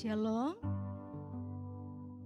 Shalom.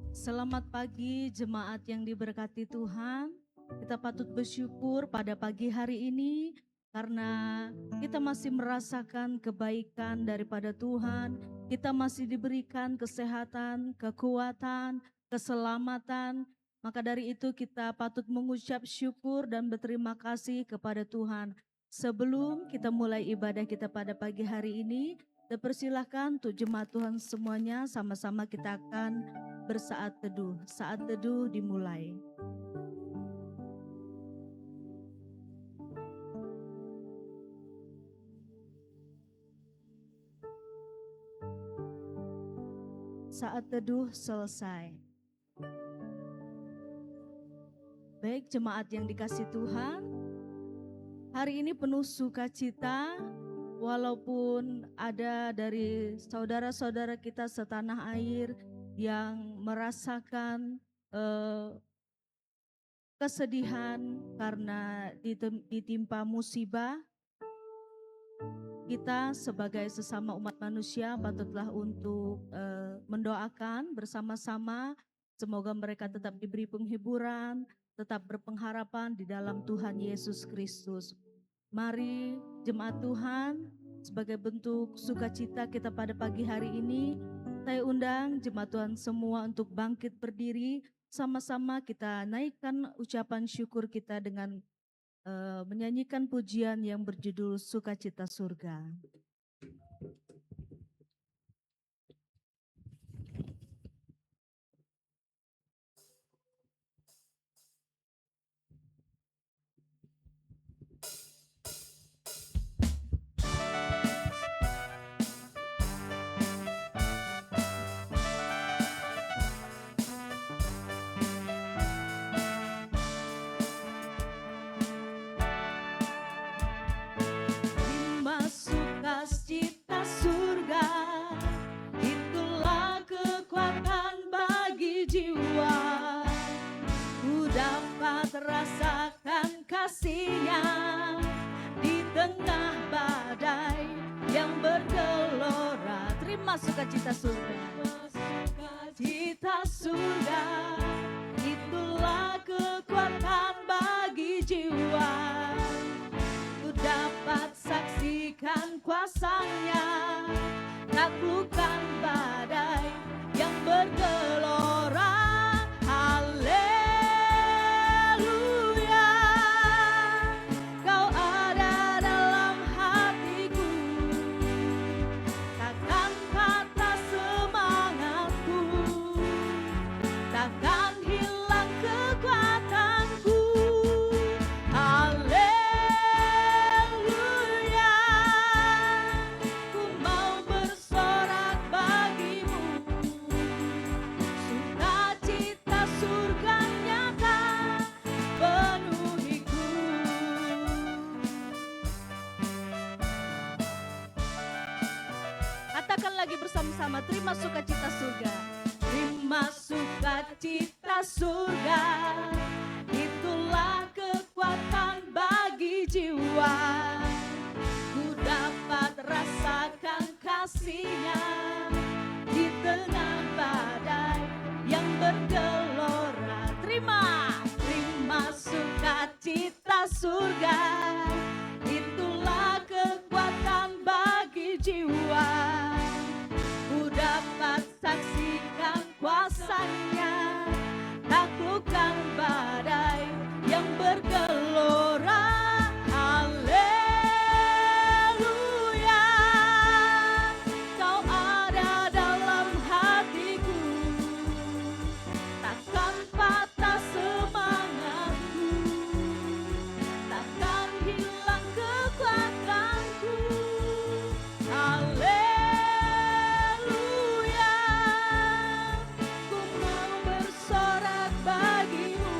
Selamat pagi jemaat yang diberkati Tuhan. Kita patut bersyukur pada pagi hari ini karena kita masih merasakan kebaikan daripada Tuhan. Kita masih diberikan kesehatan, kekuatan, keselamatan. Maka dari itu kita patut mengucap syukur dan berterima kasih kepada Tuhan. Sebelum kita mulai ibadah kita pada pagi hari ini, dipersilahkan untuk jemaat Tuhan semuanya sama-sama kita akan bersaat teduh. Saat teduh dimulai. Saat teduh selesai. Baik jemaat yang dikasih Tuhan, hari ini penuh sukacita. Walaupun ada dari saudara-saudara kita setanah air yang merasakan kesedihan karena ditimpa musibah, kita sebagai sesama umat manusia patutlah untuk mendoakan bersama-sama. Semoga mereka tetap diberi penghiburan, tetap berpengharapan di dalam Tuhan Yesus Kristus. Mari jemaat Tuhan, sebagai bentuk sukacita kita pada pagi hari ini, saya undang jemaat Tuhan semua untuk bangkit berdiri, sama-sama kita naikkan ucapan syukur kita dengan menyanyikan pujian yang berjudul Sukacita Surga. Sukacita surga, itulah kekuatan bagi jiwa. Ku dapat rasakan kasih-Nya di tengah badai yang bergelora. Terima sukacita surga. Sukacita surga, itulah kekuatan bagi jiwa. Ku dapat saksikan kuasa-Nya, taklukkan badai yang bergelora. Haleluya, Kau ada dalam hatiku, takkan patah semangatku, takkan hilang kekuatanku. Haleluya, ku mau bersorak bagimu. Sukacita surga nyata penuhiku. Katakan lagi bersama-sama, terima sukacita surga. Terima sukacita surga, itulah kekuatan bagi jiwa. Ku dapat rasakan kasih-Nya di tengah badai yang bergelora. Terima sukacita surga, itulah kekuatan bagi jiwa. Ku dapat saksikan kuasa-Nya, taklukkan badai yang bergelora. Haleluya, Kau ada dalam hatiku, takkan patah semangatku, takkan hilang kekuatanku. Haleluya, ku mau bersorak bagimu.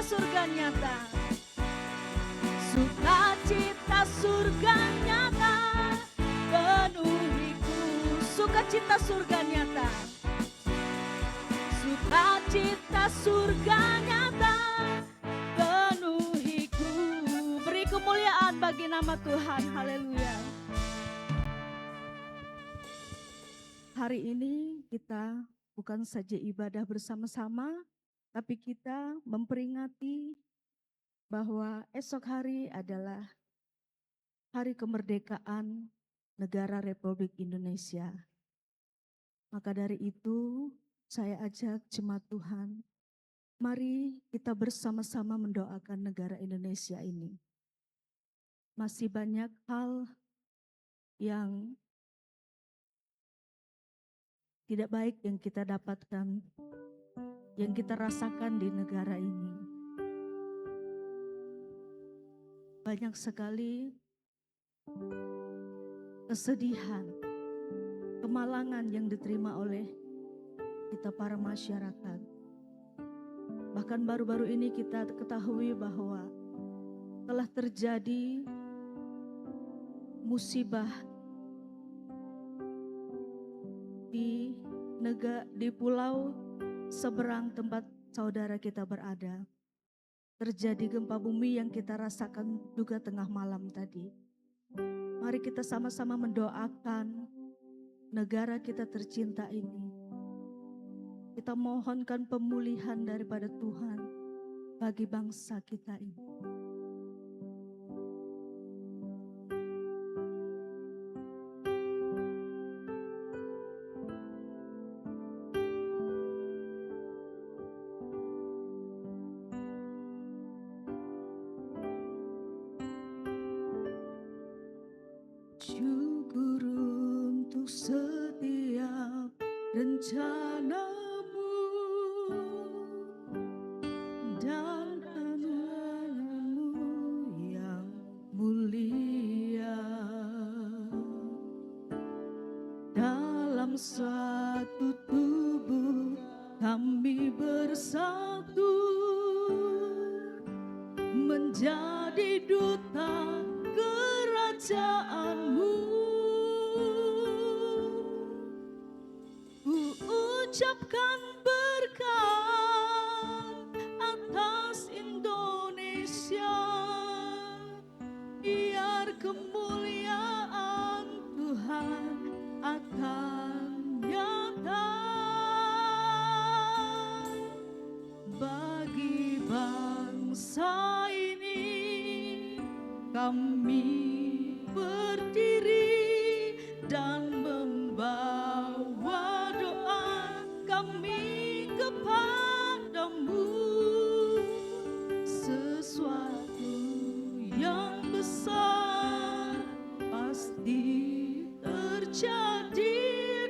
surga nyata. Sukacita surga nyata penuhiku. Sukacita surga nyata. Sukacita surga nyata penuhiku. Beri kemuliaan bagi nama Tuhan. Haleluya. Hari ini kita bukan saja ibadah bersama-sama, tapi kita memperingati bahwa esok hari adalah hari kemerdekaan negara Republik Indonesia. Maka dari itu, saya ajak jemaat Tuhan, mari kita bersama-sama mendoakan negara Indonesia ini. Masih banyak hal yang tidak baik yang kita dapatkan, yang kita rasakan di negara ini. Banyak sekali kesedihan, kemalangan yang diterima oleh kita para masyarakat. Bahkan baru-baru ini kita ketahui bahwa telah terjadi musibah di pulau seberang tempat saudara kita berada. Terjadi gempa bumi yang kita rasakan juga tengah malam tadi. Mari kita sama-sama mendoakan negara kita tercinta ini. Kita mohonkan pemulihan daripada Tuhan bagi bangsa kita ini. Syukur untuk setiap rencanamu dan anugerah-Mu yang mulia. Dalam satu tubuh kami bersatu menjadi duta kerajaan-Mu. Ku ucapkan berkat atas Indonesia, biar kemuliaan Tuhan akan nyata bagi bangsa ini. Kami berdiri dan membawa doa kami kepadamu. Sesuatu yang besar pasti terjadi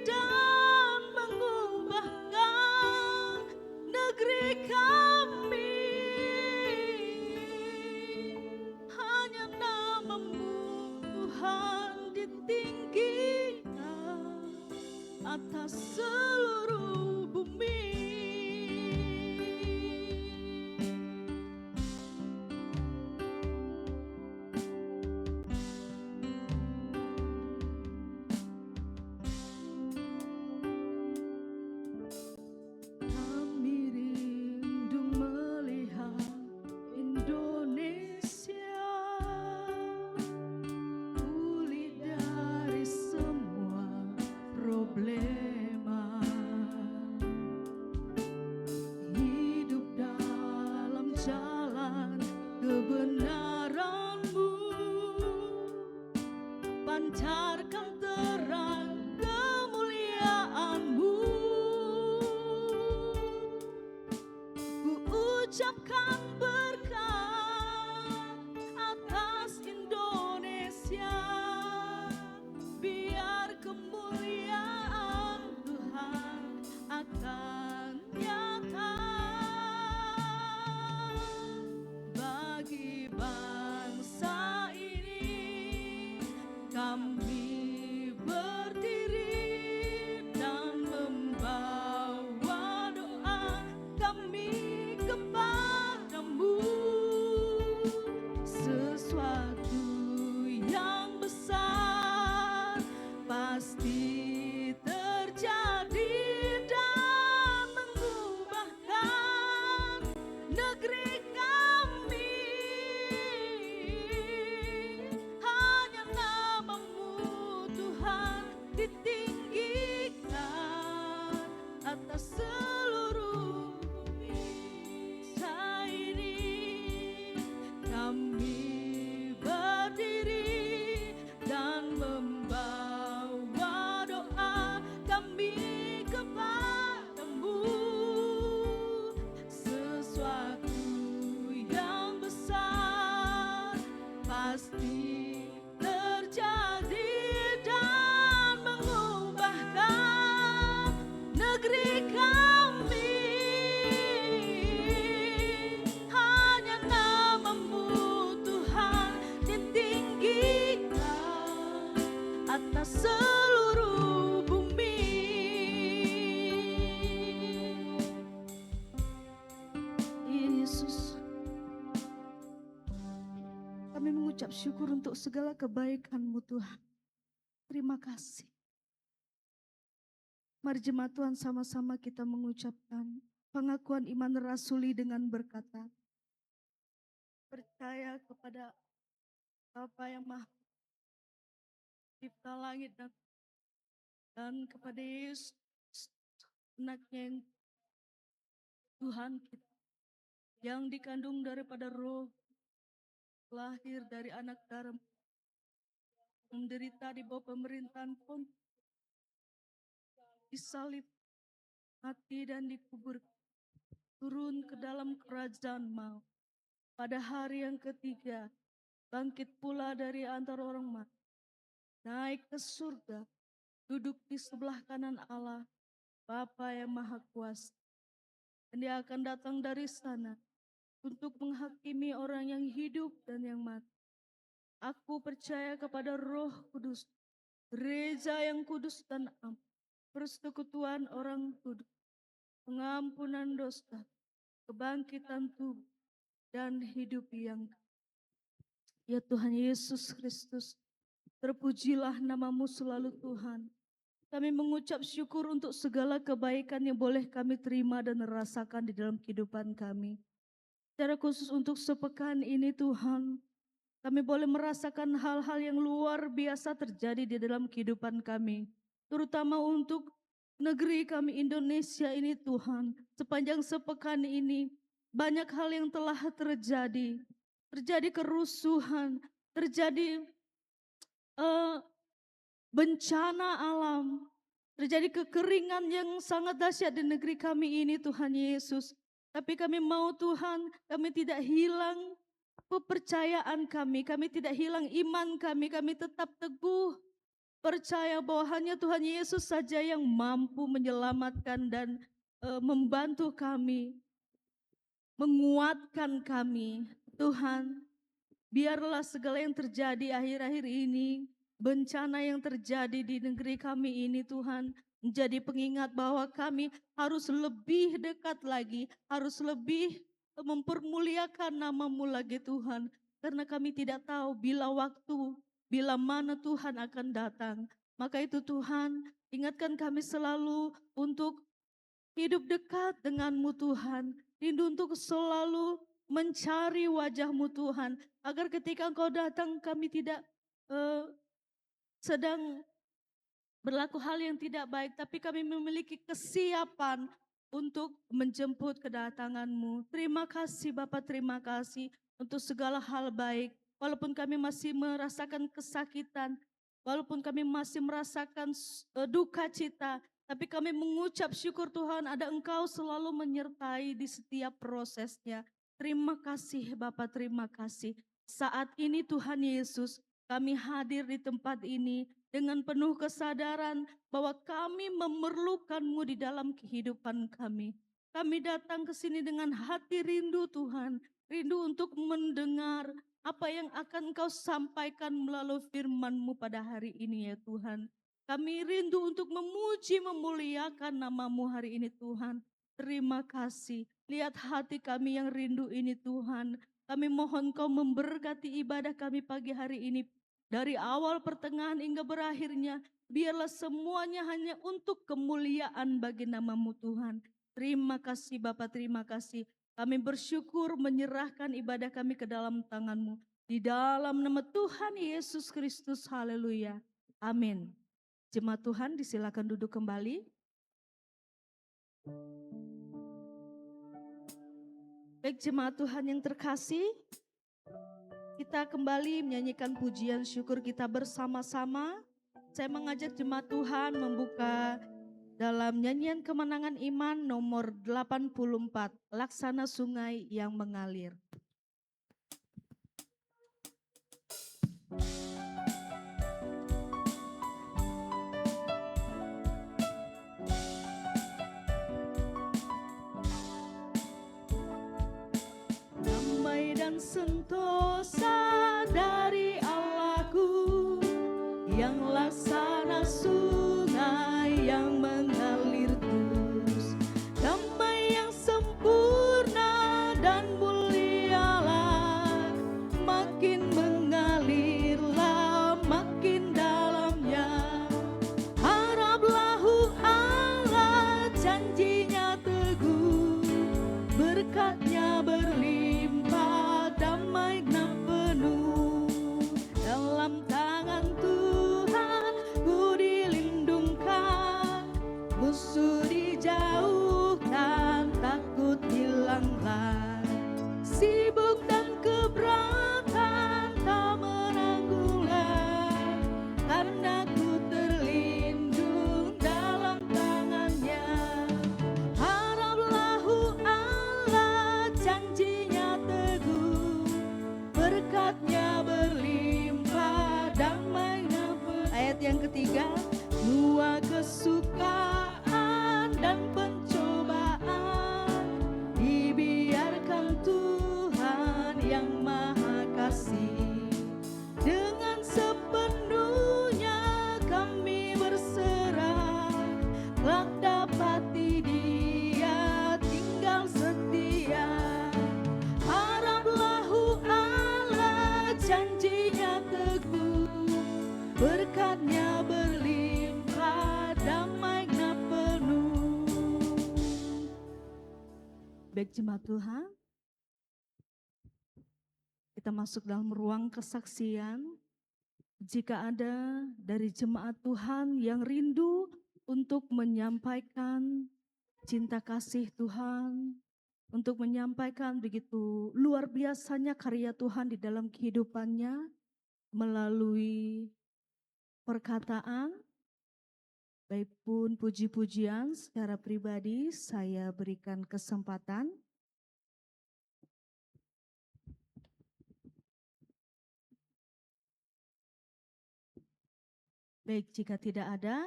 dan mengubahkan negeri kami. Hanya nama-Mu Tuhan ditinggikan atas seluruh bumi. Kami rindu melihat Indonesia pulih dari semua problema, hidup dalam jalan kebenaran-Mu, pancarkan terang kemuliaan-Mu. Ku ucapkan berkat atas Indonesia, biar kemuliaan Tuhan akan nyata bagi bangsa ini. Kami berdiri atas seluruh bumi. Yesus, kami mengucap syukur untuk segala kebaikan-Mu Tuhan. Terima kasih. Mari jemaat Tuhan sama-sama kita mengucapkan pengakuan iman rasuli dengan berkata, percaya kepada Bapa yang Maha Cipta langit dan kepada Yesus, anaknya yang Tuhan kita, yang dikandung daripada Roh, lahir dari anak darah, menderita di bawah pemerintahan Pontius, disalib, mati dan dikubur, turun ke dalam kerajaan maut. Pada hari yang ketiga, bangkit pula dari antara orang mati, naik ke surga, duduk di sebelah kanan Allah, Bapa yang Maha Kuasa. Dan Dia akan datang dari sana untuk menghakimi orang yang hidup dan yang mati. Aku percaya kepada Roh Kudus, gereja yang kudus dan am, persekutuan orang kudus, pengampunan dosa, kebangkitan tubuh, dan hidup yang ya Tuhan Yesus Kristus, terpujilah nama-Mu selalu Tuhan. Kami mengucap syukur untuk segala kebaikan yang boleh kami terima dan rasakan di dalam kehidupan kami. Secara khusus untuk sepekan ini Tuhan, kami boleh merasakan hal-hal yang luar biasa terjadi di dalam kehidupan kami. Terutama untuk negeri kami Indonesia ini Tuhan. Sepanjang sepekan ini banyak hal yang telah terjadi. Terjadi kerusuhan, terjadi bencana alam, terjadi kekeringan yang sangat dahsyat di negeri kami ini Tuhan Yesus. Tapi kami mau Tuhan, kami tidak hilang kepercayaan kami tidak hilang iman kami tetap teguh percaya bahwa hanya Tuhan Yesus saja yang mampu menyelamatkan dan membantu kami, menguatkan kami. Tuhan, biarlah segala yang terjadi akhir-akhir ini, bencana yang terjadi di negeri kami ini Tuhan, menjadi pengingat bahwa kami harus lebih dekat lagi, harus lebih mempermuliakan nama-Mu lagi Tuhan. Karena kami tidak tahu bila waktu, bila mana Tuhan akan datang. Maka itu Tuhan, ingatkan kami selalu untuk hidup dekat dengan-Mu Tuhan. Rindu untuk selalu mencari wajah-Mu Tuhan. Agar ketika Engkau datang kami tidak sedang berlaku hal yang tidak baik, tapi kami memiliki kesiapan untuk menjemput kedatangan-Mu. Terima kasih Bapak, terima kasih untuk segala hal baik. Walaupun kami masih merasakan kesakitan, walaupun kami masih merasakan duka cita, tapi kami mengucap syukur Tuhan ada Engkau selalu menyertai di setiap prosesnya. Terima kasih Bapak, terima kasih. Saat ini Tuhan Yesus, kami hadir di tempat ini dengan penuh kesadaran bahwa kami memerlukan-Mu di dalam kehidupan kami. Kami datang ke sini dengan hati rindu Tuhan, rindu untuk mendengar apa yang akan Engkau sampaikan melalui firman-Mu pada hari ini ya Tuhan. Kami rindu untuk memuji, memuliakan nama-Mu hari ini Tuhan. Terima kasih. Lihat hati kami yang rindu ini Tuhan. Kami mohon Kau memberkati ibadah kami pagi hari ini. Dari awal pertengahan hingga berakhirnya, biarlah semuanya hanya untuk kemuliaan bagi nama-Mu Tuhan. Terima kasih Bapa, terima kasih. Kami bersyukur menyerahkan ibadah kami ke dalam tangan-Mu. Di dalam nama Tuhan Yesus Kristus, haleluya. Amin. Jemaat Tuhan disilakan duduk kembali. Baik jemaat Tuhan yang terkasih, kita kembali menyanyikan pujian syukur kita bersama-sama. Saya mengajak jemaat Tuhan membuka dalam nyanyian kemenangan iman nomor 84, Laksana Sungai yang Mengalir. Damai dan sentosa dari Allahku yang laksana sungai yang mengalir terus, damai yang sempurna dan mulialah, makin mengalirlah makin dalamnya. Haraplah Allah, janjinya teguh, berkatnya berlimpah, damai genap penuh. Dalam tangan Tuhan ku dilindungkan, musuh dijauhkan, takut hilanglah. Sibuk dan keberatan tak menangguhlah, karena ku terlindung dalam tangannya. Haraplah Allah, janjinya teguh, berkatnya berlimpah, damai nafas. Ayat yang ketiga, semua kesukaan dan pencobaan dibiarkan Tuhan yang Maha Kasih. Dengan sepenuhnya kami berserah, kelak dapati Dia tinggal setia. Haraplah Allah, janjinya teguh, berkatnya berlimpah, damai genap penuh. Baik jemaat Tuhan, kita masuk dalam ruang kesaksian. Jika ada dari jemaat Tuhan yang rindu untuk menyampaikan cinta kasih Tuhan, untuk menyampaikan begitu luar biasanya karya Tuhan di dalam kehidupannya melalui perkataan, baik pun puji-pujian secara pribadi, saya berikan kesempatan. Baik, jika tidak ada,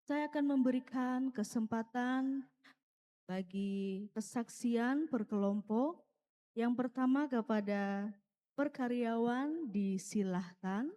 saya akan memberikan kesempatan bagi kesaksian berkelompok. Yang pertama kepada perkaryawan, disilahkan.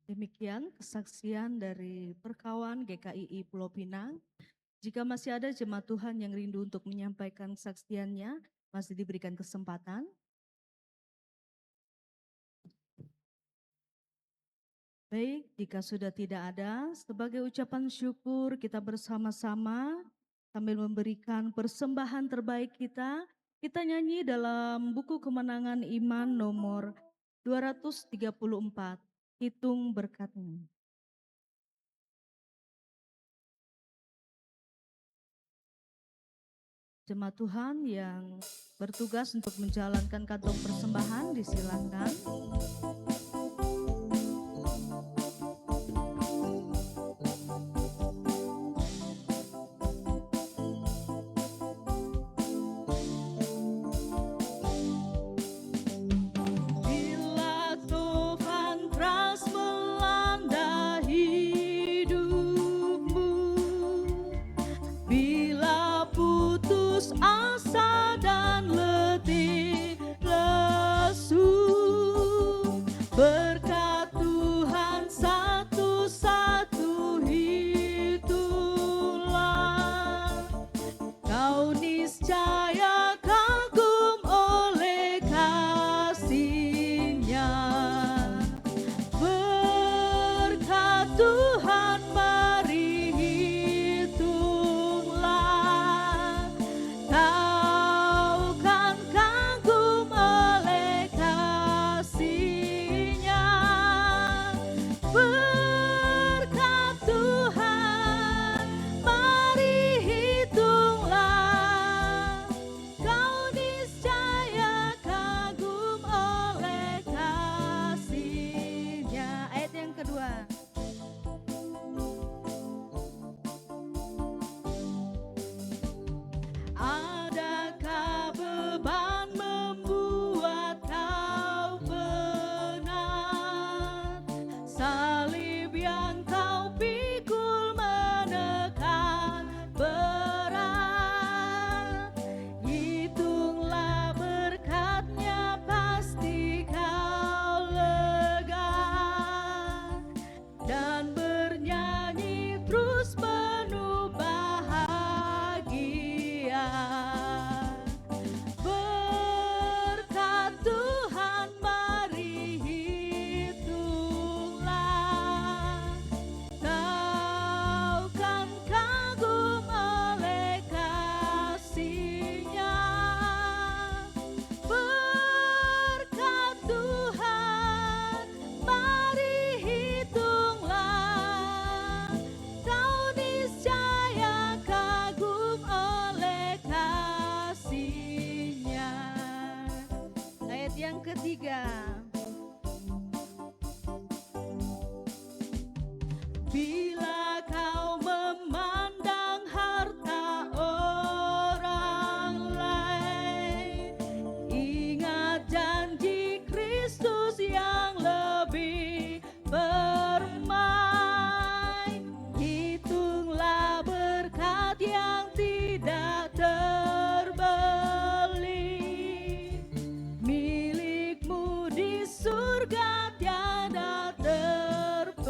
Demikian kesaksian dari Perkawan GKII Pulau Pinang. Jika masih ada jemaat Tuhan yang rindu untuk menyampaikan kesaksiannya, masih diberikan kesempatan. Baik, jika sudah tidak ada, sebagai ucapan syukur kita bersama-sama sambil memberikan persembahan terbaik kita nyanyi dalam buku Kemenangan Iman nomor 234, Hitung Berkat-Mu. Jemaat Tuhan yang bertugas untuk menjalankan kantong persembahan, disilakan. Asa dan letih lesu, berkat Tuhan satu-satu hitunglah, kau niscaya kagum oleh kasih-Nya. Berkat Tuhan mari hitunglah, kau kan kagum oleh kasih-Nya. Berkat Tuhan mari hitunglah, kau niscaya kagum oleh kasih-Nya. Ayat yang kedua. Adakah beban membuat kau penat? Salib yang kau pikul menekan berat. Hitunglah berkat-Nya, pasti kau lega, dan bernyanyi terus penuh bahagia. Berkat Tuhan mari hitunglah, kau kan kagum oleh kasih-Nya. Berkat Tuhan mari hitunglah, kau niscaya kagum oleh kasih-Nya. Ayat yang ketiga. Bila kau memandang harta orang lain, ingat janji Kristus yang lebih permai. Hitunglah berkat yang tidak terbeli, milikmu di surga tiada terperi.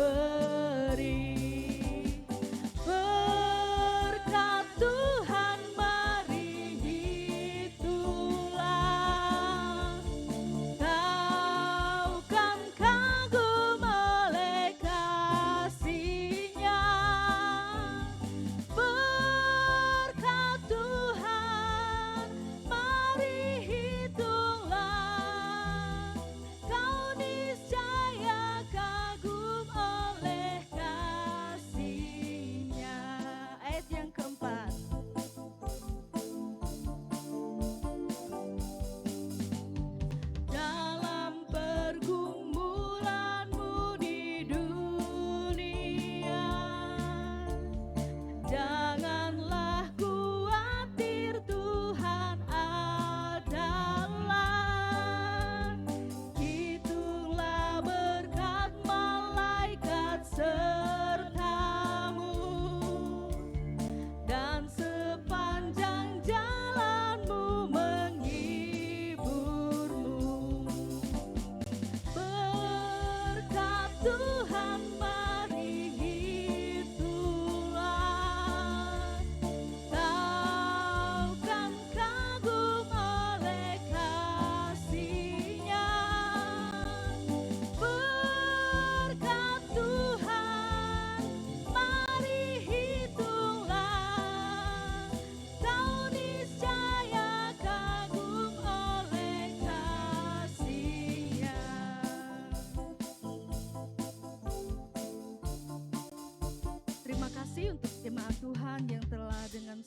kasih untuk jemaat Tuhan yang telah dengan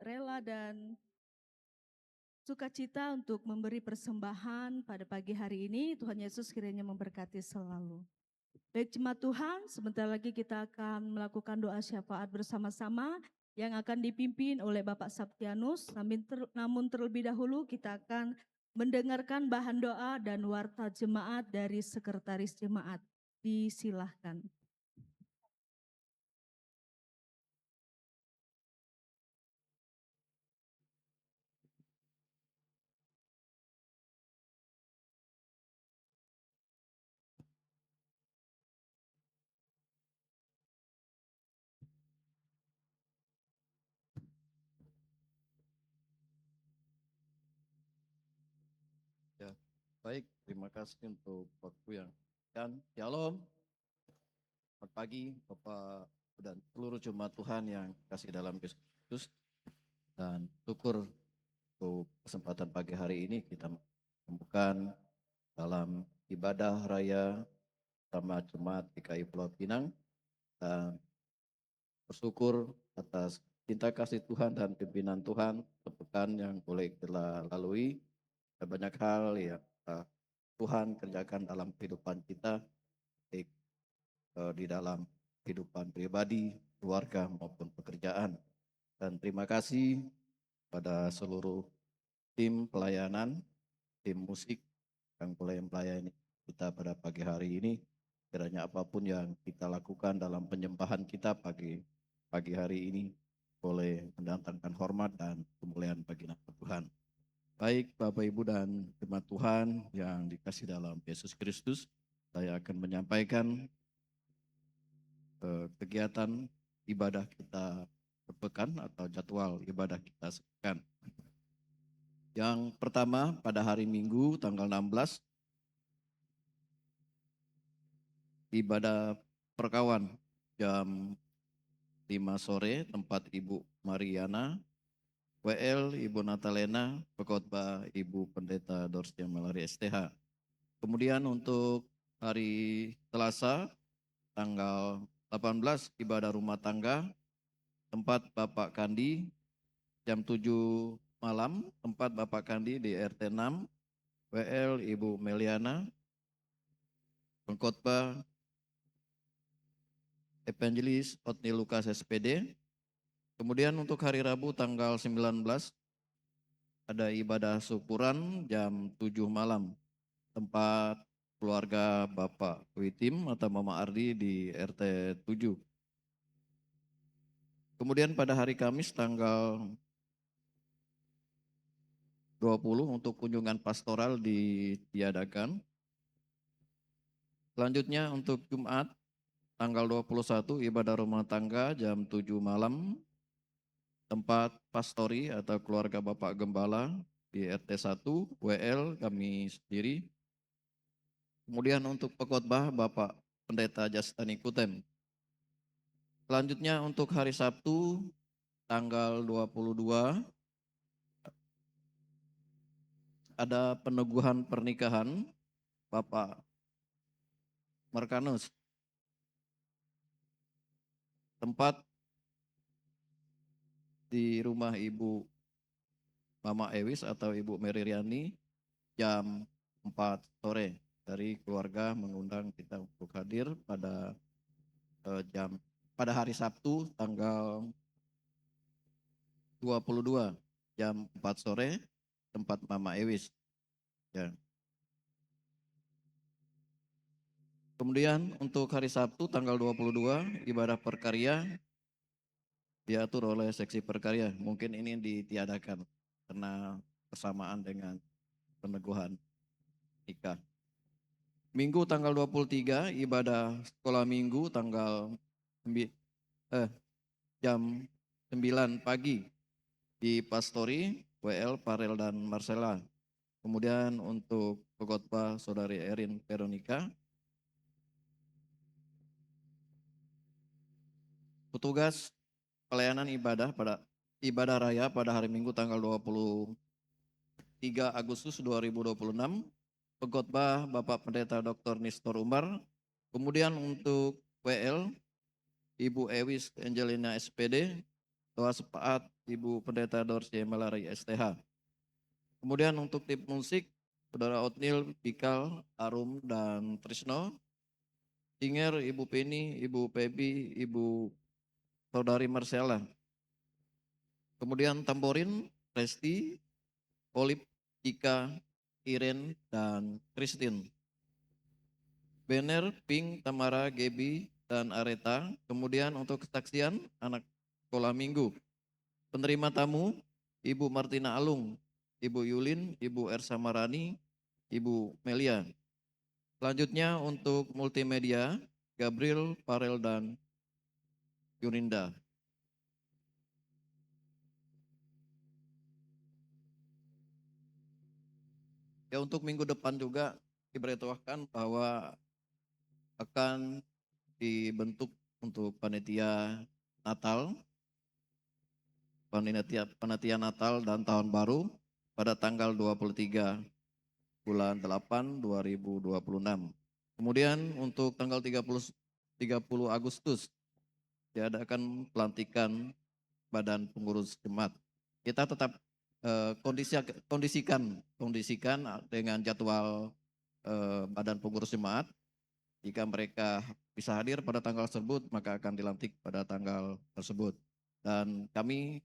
rela dan sukacita untuk memberi persembahan pada pagi hari ini. Tuhan Yesus kiranya memberkati selalu. Baik jemaat Tuhan, sebentar lagi kita akan melakukan doa syafaat bersama-sama yang akan dipimpin oleh Bapak Saptianus. Namun terlebih dahulu kita akan mendengarkan bahan doa dan warta jemaat dari sekretaris jemaat. Disilahkan. Ya, baik, terima kasih untuk waktu yang dan shalom. Selamat pagi Bapak dan seluruh jemaat Tuhan yang kasih dalam Kristus, dan syukur untuk kesempatan pagi hari ini kita menemukan dalam ibadah raya sama jemaat GKI Pulau Pinang, dan bersyukur atas cinta kasih Tuhan dan pimpinan Tuhan sepekan yang boleh kita lalui. Ada banyak hal yang Tuhan kerjakan dalam kehidupan kita, baik di dalam kehidupan pribadi, keluarga maupun pekerjaan. Dan terima kasih pada seluruh tim pelayanan, tim musik yang boleh melayani kita pada pagi hari ini. Kiranya apapun yang kita lakukan dalam penyembahan kita pagi hari ini boleh mendatangkan hormat dan kemuliaan bagi nama Tuhan. Baik Bapak Ibu dan jemaat Tuhan yang dikasih dalam Yesus Kristus, saya akan menyampaikan kegiatan ibadah kita sepekan atau jadwal ibadah kita sepekan. Yang pertama pada hari Minggu tanggal 16, ibadah perkawan jam 5 sore, tempat Ibu Mariana, WL Ibu Natalena, pekotbah Ibu Pendeta Dorsia Melari STH. Kemudian untuk hari Selasa tanggal 18 ibadah rumah tangga, tempat Bapak Kandi jam 7 malam, tempat Bapak Kandi di RT 6, WL Ibu Meliana, pengkhotbah Evangelis Otni Lukas SPD. Kemudian untuk hari Rabu tanggal 19 ada ibadah syukuran jam 7 malam, tempat keluarga Bapak Witim atau Mama Ardi di RT 7. Kemudian pada hari Kamis tanggal 20 untuk kunjungan pastoral ditiadakan. Selanjutnya untuk Jumat tanggal 21 ibadah rumah tangga jam 7 malam, tempat pastori atau keluarga Bapak Gembala di RT 1, WL kami sendiri. Kemudian untuk pekotbah Bapak Pendeta Jastani Kutem. Selanjutnya untuk hari Sabtu tanggal 22 ada peneguhan pernikahan Bapak Markanus, tempat di rumah Ibu Mama Ewis atau Ibu Mary Riani jam 4 sore. Dari keluarga mengundang kita untuk hadir pada hari Sabtu tanggal 22 jam 4 sore, tempat Mama Ewis. Ya. Kemudian untuk hari Sabtu tanggal 22 ibadah perkarya diatur oleh seksi perkarya. Mungkin ini ditiadakan karena bersamaan dengan peneguhan nikah. Minggu tanggal 23 ibadah sekolah minggu tanggal jam 9 pagi di Pastori, WL, Parel dan Marcella. Kemudian untuk pengkhotbah Saudari Erin Veronica. Petugas pelayanan ibadah raya pada hari Minggu tanggal 23 Agustus 2026, pengkhotbah Bapak Pendeta Dr. Nistor Umar. Kemudian untuk WL Ibu Ewis Angelina SPD, doa sepaat Ibu Pendeta Dorce Malari STH. Kemudian untuk tim musik, Saudara Otnil, Bikal, Arum, dan Trisno. Singer, Ibu Penny, Ibu Pebi, Ibu Saudari Marcella. Kemudian tamborin, Resti, Olip, Ika, Iren, dan Christine. Banner, Pink, Tamara, Gebi, dan Areta. Kemudian untuk kesaksian anak sekolah minggu. Penerima tamu, Ibu Martina Alung, Ibu Yulin, Ibu Ersa Marani, Ibu Melia. Selanjutnya untuk multimedia, Gabriel, Farel, dan Yuninda. Ya, untuk minggu depan juga diberitahukan bahwa akan dibentuk untuk panitia Natal, panitia Natal dan Tahun Baru pada tanggal 23 bulan 8 2026. Kemudian untuk tanggal 30 Agustus diadakan pelantikan Badan Pengurus Jemaat. Kita tetap kondisikan dengan jadwal Badan Pengurus Jemaat. Jika mereka bisa hadir pada tanggal tersebut, maka akan dilantik pada tanggal tersebut. Dan kami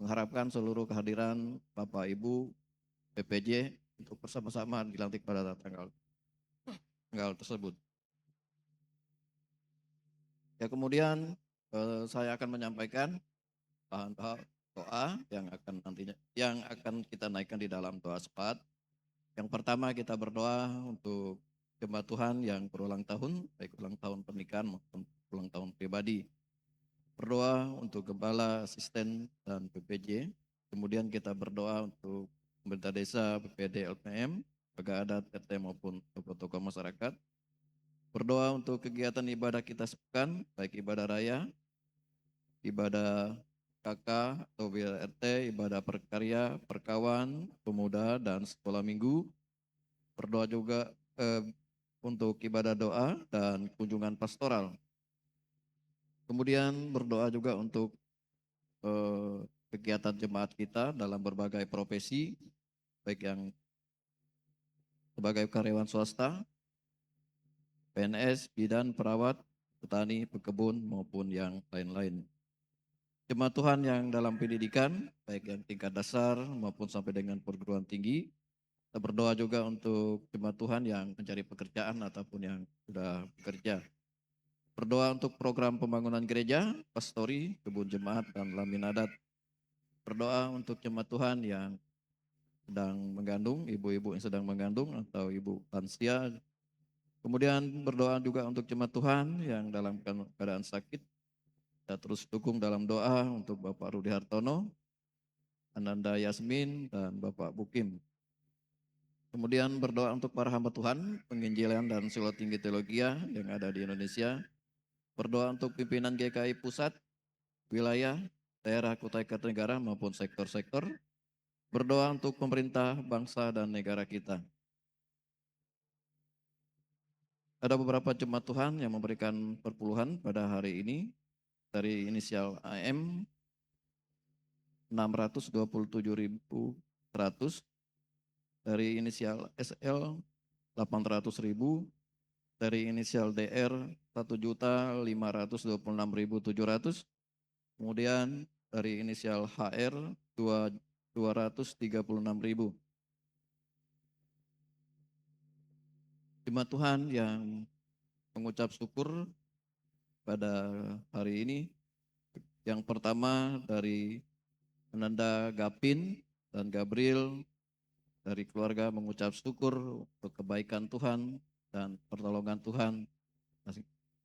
mengharapkan seluruh kehadiran Bapak Ibu PPJ untuk bersama-sama dilantik pada tanggal tersebut. Ya, kemudian saya akan menyampaikan bahan-bahan doa yang akan kita naikkan di dalam doa sepat. Yang pertama, kita berdoa untuk jemaat Tuhan yang berulang tahun, baik ulang tahun pernikahan maupun ulang tahun pribadi. Berdoa untuk gembala, asisten, dan PPJ. Kemudian kita berdoa untuk pemerintah desa, PPD, LPM, lembaga adat, RT maupun tokoh-tokoh masyarakat. Berdoa untuk kegiatan ibadah kita sepekan, baik ibadah raya, ibadah KK atau BRT, ibadah perkarya, perkawan, pemuda, dan sekolah minggu. Berdoa juga untuk ibadah doa dan kunjungan pastoral. Kemudian berdoa juga untuk kegiatan jemaat kita dalam berbagai profesi, baik yang sebagai karyawan swasta, PNS, bidan, perawat, petani, pekebun, maupun yang lain-lain. Jemaat Tuhan yang dalam pendidikan, baik yang tingkat dasar maupun sampai dengan perguruan tinggi. Kita berdoa juga untuk jemaat Tuhan yang mencari pekerjaan ataupun yang sudah bekerja. Berdoa untuk program pembangunan gereja, pastori, kebun jemaat, dan lamin adat. Berdoa untuk jemaat Tuhan yang sedang mengandung, ibu-ibu yang sedang mengandung atau ibu lansia. Kemudian berdoa juga untuk jemaat Tuhan yang dalam keadaan sakit. Kita terus dukung dalam doa untuk Bapak Rudi Hartono, Ananda Yasmin, dan Bapak Bukim. Kemudian berdoa untuk para hamba Tuhan, penginjilan dan sekolah tinggi teologia yang ada di Indonesia. Berdoa untuk pimpinan GKI pusat, wilayah, daerah, kota, negara maupun sektor-sektor. Berdoa untuk pemerintah, bangsa, dan negara kita. Ada beberapa jemaat Tuhan yang memberikan perpuluhan pada hari ini. Dari inisial AM 627.100, dari inisial SL 800.000, dari inisial DR 1.526.700, kemudian dari inisial HR 236.000. Jemaat Tuhan yang mengucap syukur pada hari ini, yang pertama dari Ananda Gapin dan Gabriel dari keluarga mengucap syukur untuk kebaikan Tuhan dan pertolongan Tuhan.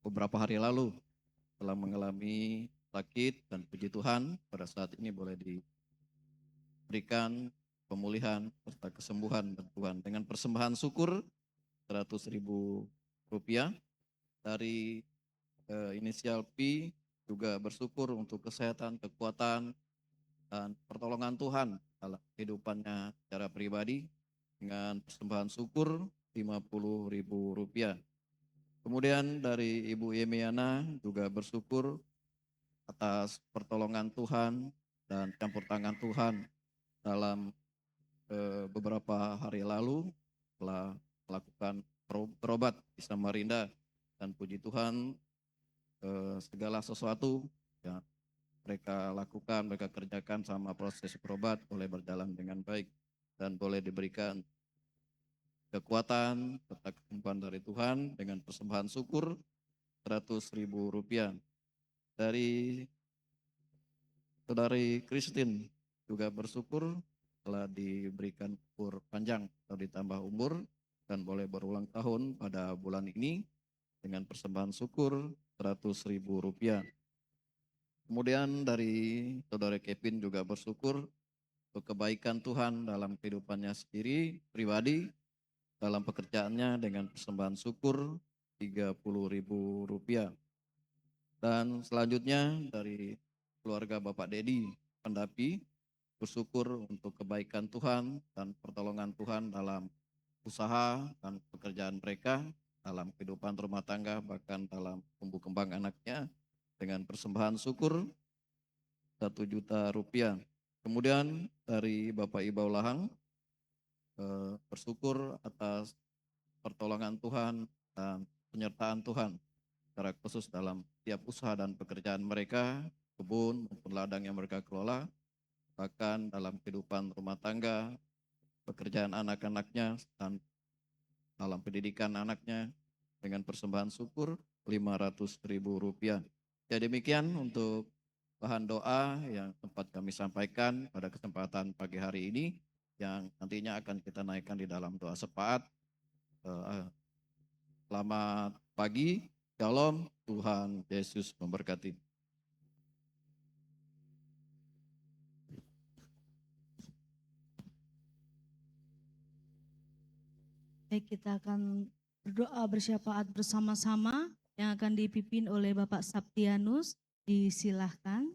Beberapa hari lalu telah mengalami sakit dan puji Tuhan pada saat ini boleh diberikan pemulihan serta kesembuhan Tuhan dengan persembahan syukur 100.000 rupiah. Dari inisial P juga bersyukur untuk kesehatan, kekuatan, dan pertolongan Tuhan dalam kehidupannya secara pribadi dengan persembahan syukur 50.000 rupiah. Kemudian dari Ibu Yemiana juga bersyukur atas pertolongan Tuhan dan campur tangan Tuhan dalam beberapa hari lalu telah melakukan berobat di Samarinda, dan puji Tuhan segala sesuatu yang mereka lakukan, mereka kerjakan sama proses berobat boleh berjalan dengan baik dan boleh diberikan kekuatan serta kesembuhan dari Tuhan dengan persembahan syukur Rp100.000. Dari Saudari Christine juga bersyukur telah diberikan umur panjang atau ditambah umur dan boleh berulang tahun pada bulan ini dengan persembahan syukur Rp100.000. Kemudian dari Saudara Kevin juga bersyukur untuk kebaikan Tuhan dalam kehidupannya sendiri, pribadi, dalam pekerjaannya dengan persembahan syukur Rp30.000. Dan selanjutnya dari keluarga Bapak Dedi Pendapi bersyukur untuk kebaikan Tuhan dan pertolongan Tuhan dalam usaha dan pekerjaan mereka, dalam kehidupan rumah tangga, bahkan dalam tumbuh kembang anaknya dengan persembahan syukur Rp1 juta. Kemudian dari Bapak Ibau Lahang bersyukur atas pertolongan Tuhan dan penyertaan Tuhan secara khusus dalam tiap usaha dan pekerjaan mereka, kebun maupun ladang yang mereka kelola, bahkan dalam kehidupan rumah tangga, pekerjaan anak-anaknya, dan dalam pendidikan anaknya dengan persembahan syukur Rp500.000. Ya, demikian untuk bahan doa yang sempat kami sampaikan pada kesempatan pagi hari ini, yang nantinya akan kita naikkan di dalam doa syafaat. Selamat pagi, shalom, Tuhan Yesus memberkati. Baik, kita akan berdoa bersyafaat bersama-sama yang akan dipimpin oleh Bapak Saptianus. Disilahkan.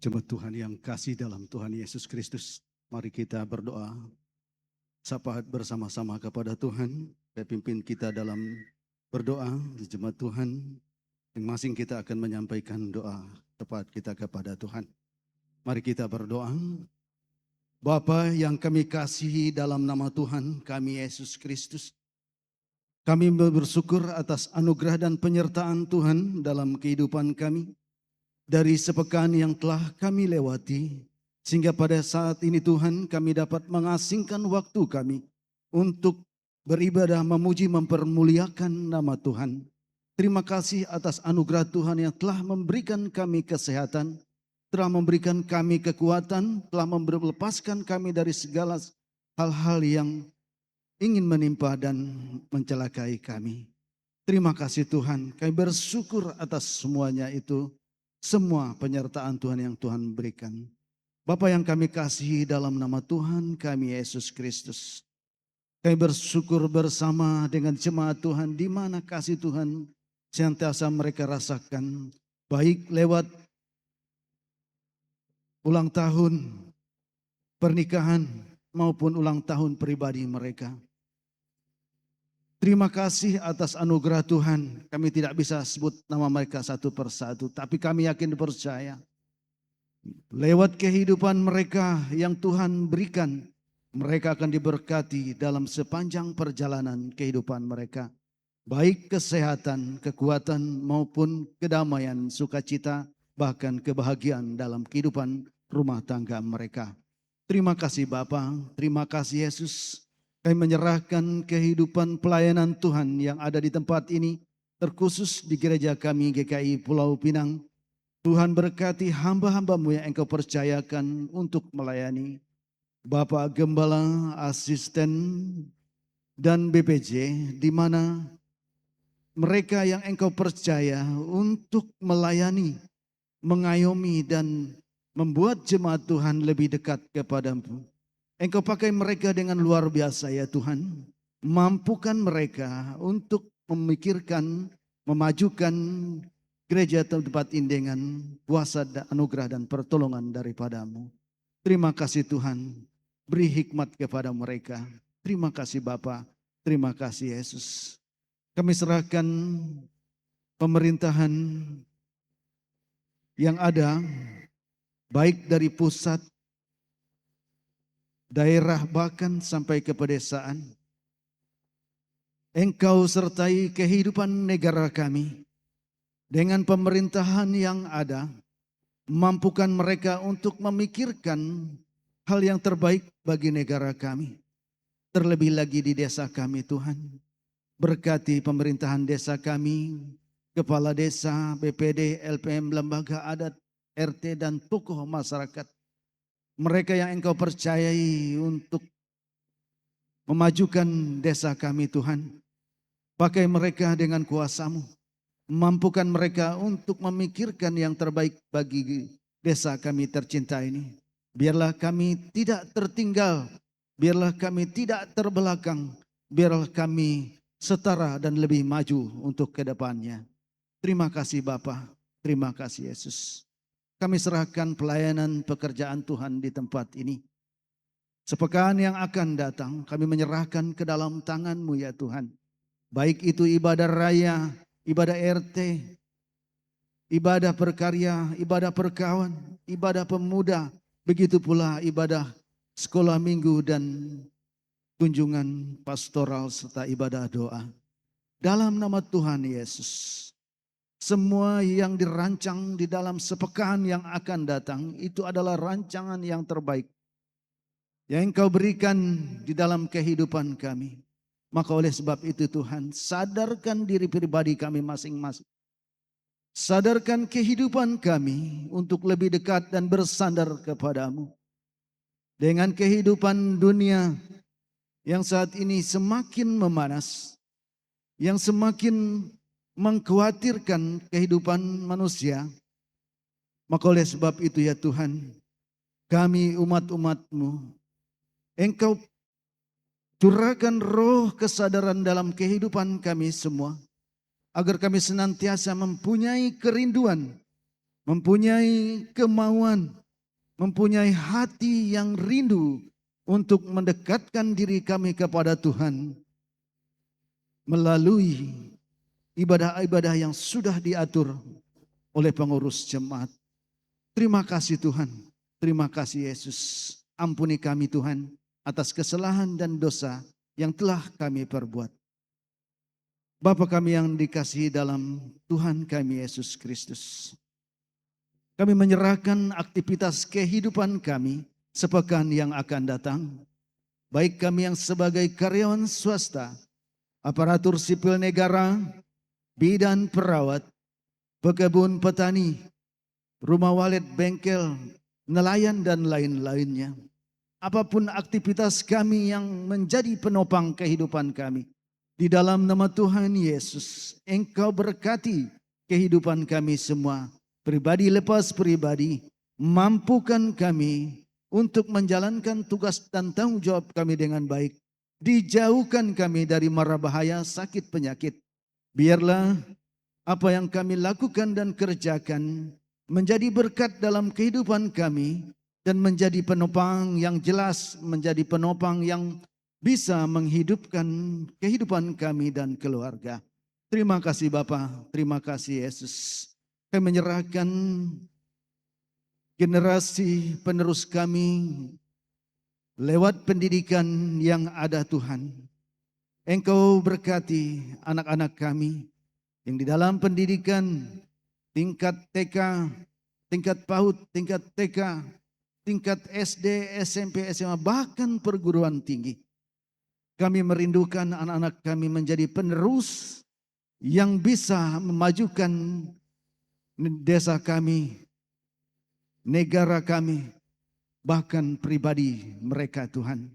Jemaat Tuhan yang kasih dalam Tuhan Yesus Kristus, mari kita berdoa. Syafaat bersama-sama kepada Tuhan. Saya pimpin kita dalam berdoa. Jemaat Tuhan, masing-masing kita akan menyampaikan doa syafaat kita kepada Tuhan. Mari kita berdoa. Bapa yang kami kasihi dalam nama Tuhan kami Yesus Kristus, kami bersyukur atas anugerah dan penyertaan Tuhan dalam kehidupan kami. Dari sepekan yang telah kami lewati, sehingga pada saat ini Tuhan kami dapat mengasingkan waktu kami untuk beribadah, memuji, mempermuliakan nama Tuhan. Terima kasih atas anugerah Tuhan yang telah memberikan kami kesehatan, telah memberikan kami kekuatan, telah melepaskan kami dari segala hal-hal yang ingin menimpa dan mencelakai kami. Terima kasih Tuhan, kami bersyukur atas semuanya itu. Semua penyertaan Tuhan yang Tuhan berikan. Bapa yang kami kasihi dalam nama Tuhan kami Yesus Kristus, kami bersyukur bersama dengan jemaat Tuhan di mana kasih Tuhan senantiasa mereka rasakan, baik lewat ulang tahun pernikahan maupun ulang tahun pribadi mereka. Terima kasih atas anugerah Tuhan. Kami tidak bisa sebut nama mereka satu persatu, tapi kami yakin percaya lewat kehidupan mereka yang Tuhan berikan, mereka akan diberkati dalam sepanjang perjalanan kehidupan mereka. Baik kesehatan, kekuatan maupun kedamaian, sukacita, bahkan kebahagiaan dalam kehidupan rumah tangga mereka. Terima kasih Bapa, terima kasih Yesus. Kami menyerahkan kehidupan pelayanan Tuhan yang ada di tempat ini, terkhusus di gereja kami GKI Pulau Pinang. Tuhan berkati hamba-hambamu yang Engkau percayakan untuk melayani. Bapak Gembala, asisten, dan BPJ, di mana mereka yang Engkau percaya untuk melayani, mengayomi, dan membuat jemaat Tuhan lebih dekat kepadamu. Engkau pakai mereka dengan luar biasa ya Tuhan. Mampukan mereka untuk memikirkan, memajukan gereja tempat ini dengan kuasa dan anugerah dan pertolongan daripadamu. Terima kasih Tuhan, beri hikmat kepada mereka. Terima kasih Bapa, terima kasih Yesus. Kami serahkan pemerintahan yang ada, baik dari pusat, daerah bahkan sampai ke pedesaan. Engkau sertai kehidupan negara kami dengan pemerintahan yang ada, mampukan mereka untuk memikirkan hal yang terbaik bagi negara kami. Terlebih lagi di desa kami Tuhan. Berkati pemerintahan desa kami, kepala desa, BPD, LPM, lembaga adat, RT dan tokoh masyarakat. Mereka yang Engkau percayai untuk memajukan desa kami Tuhan. Pakai mereka dengan kuasa-Mu. Mampukan mereka untuk memikirkan yang terbaik bagi desa kami tercinta ini. Biarlah kami tidak tertinggal. Biarlah kami tidak terbelakang. Biarlah kami setara dan lebih maju untuk ke depannya. Terima kasih Bapa. Terima kasih Yesus. Kami serahkan pelayanan pekerjaan Tuhan di tempat ini. Sepekan yang akan datang kami menyerahkan ke dalam tangan-Mu ya Tuhan. Baik itu ibadah raya, ibadah RT, ibadah perkarya, ibadah perkawan, ibadah pemuda, begitu pula ibadah sekolah minggu dan kunjungan pastoral serta ibadah doa. Dalam nama Tuhan Yesus, semua yang dirancang di dalam sepekan yang akan datang itu adalah rancangan yang terbaik yang Engkau berikan di dalam kehidupan kami. Maka oleh sebab itu Tuhan, sadarkan diri pribadi kami masing-masing. Sadarkan kehidupan kami untuk lebih dekat dan bersandar kepadamu. Dengan kehidupan dunia yang saat ini semakin memanas, yang semakin mengkhawatirkan kehidupan manusia. Maka oleh sebab itu ya Tuhan, kami umat-umat-Mu, Engkau curahkan roh kesadaran dalam kehidupan kami semua. Agar kami senantiasa mempunyai kerinduan, mempunyai kemauan, mempunyai hati yang rindu untuk mendekatkan diri kami kepada Tuhan. Melalui ibadah-ibadah yang sudah diatur oleh pengurus jemaat. Terima kasih Tuhan, terima kasih Yesus. Ampuni kami Tuhan atas kesalahan dan dosa yang telah kami perbuat. Bapa kami yang dikasihi dalam Tuhan kami Yesus Kristus. Kami menyerahkan aktivitas kehidupan kami sepekan yang akan datang. Baik kami yang sebagai karyawan swasta, aparatur sipil negara, bidan perawat, pekebun petani, rumah walet, bengkel, nelayan dan lain-lainnya. Apapun aktivitas kami yang menjadi penopang kehidupan kami. Di dalam nama Tuhan Yesus, Engkau berkati kehidupan kami semua. Pribadi lepas pribadi, mampukan kami untuk menjalankan tugas dan tanggung jawab kami dengan baik. Dijauhkan kami dari mara bahaya, sakit, penyakit. Biarlah apa yang kami lakukan dan kerjakan menjadi berkat dalam kehidupan kami. Dan menjadi penopang yang jelas, menjadi penopang yang bisa menghidupkan kehidupan kami dan keluarga. Terima kasih Bapa, terima kasih Yesus. Kami menyerahkan generasi penerus kami lewat pendidikan yang ada Tuhan. Engkau berkati anak-anak kami yang di dalam pendidikan tingkat TK, tingkat PAUD, tingkat TK, tingkat SD, SMP, SMA, bahkan perguruan tinggi. Kami merindukan anak-anak kami menjadi penerus yang bisa memajukan desa kami, negara kami, bahkan pribadi mereka Tuhan.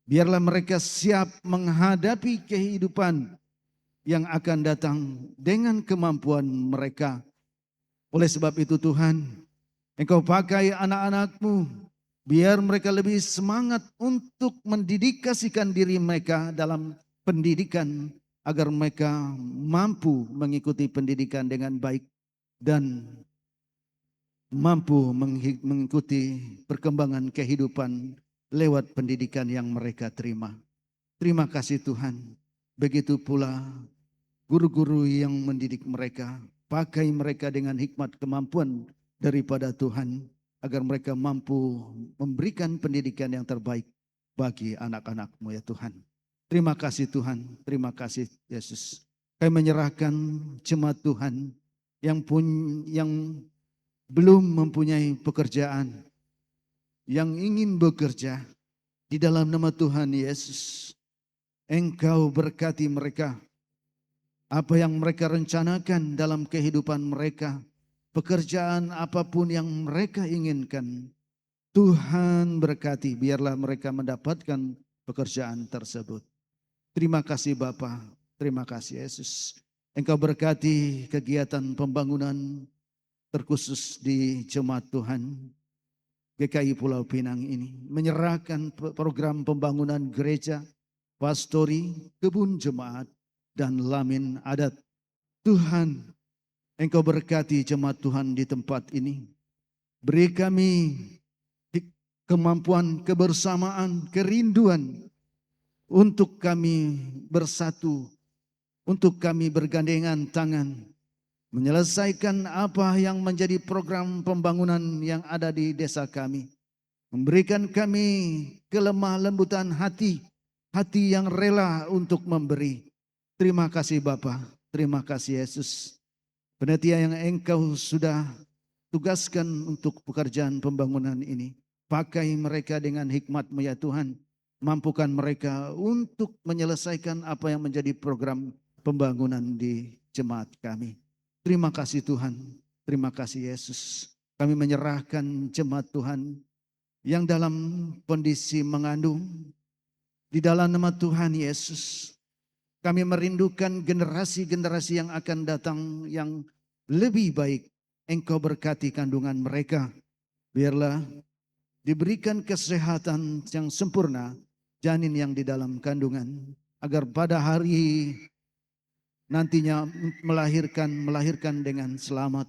Biarlah mereka siap menghadapi kehidupan yang akan datang dengan kemampuan mereka. Oleh sebab itu Tuhan, Engkau pakai anak-anak-Mu, biar mereka lebih semangat untuk mendedikasikan diri mereka dalam pendidikan, agar mereka mampu mengikuti pendidikan dengan baik dan mampu mengikuti perkembangan kehidupan lewat pendidikan yang mereka terima. Terima kasih Tuhan. Begitu pula guru-guru yang mendidik mereka, pakai mereka dengan hikmat kemampuan daripada Tuhan, agar mereka mampu memberikan pendidikan yang terbaik bagi anak-anak-Mu ya Tuhan. Terima kasih Tuhan, terima kasih Yesus. Kami menyerahkan jemaat Tuhan yang belum mempunyai pekerjaan, yang ingin bekerja, di dalam nama Tuhan Yesus. Engkau berkati mereka. Apa yang mereka rencanakan dalam kehidupan mereka, pekerjaan apapun yang mereka inginkan, Tuhan berkati, biarlah mereka mendapatkan pekerjaan tersebut. Terima kasih Bapa, terima kasih Yesus. Engkau berkati kegiatan pembangunan terkhusus di jemaat Tuhan GKI Pulau Pinang ini, menyerahkan program pembangunan gereja, pastori, kebun jemaat, dan lamin adat. Tuhan, Engkau berkati jemaat Tuhan di tempat ini. Beri kami kemampuan, kebersamaan, kerinduan untuk kami bersatu, untuk kami bergandengan tangan, menyelesaikan apa yang menjadi program pembangunan yang ada di desa kami. Memberikan kami kelemah lembutan hati, hati yang rela untuk memberi. Terima kasih Bapa, terima kasih Yesus. Panitia yang Engkau sudah tugaskan untuk pekerjaan pembangunan ini, pakai mereka dengan hikmat-Mu ya Tuhan. Mampukan mereka untuk menyelesaikan apa yang menjadi program pembangunan di jemaat kami. Terima kasih Tuhan, terima kasih Yesus. Kami menyerahkan jemaat Tuhan yang dalam kondisi mengandung, di dalam nama Tuhan Yesus. Kami merindukan generasi-generasi yang akan datang yang lebih baik. Engkau berkati kandungan mereka. Biarlah diberikan kesehatan yang sempurna janin yang di dalam kandungan, agar pada hari nantinya melahirkan dengan selamat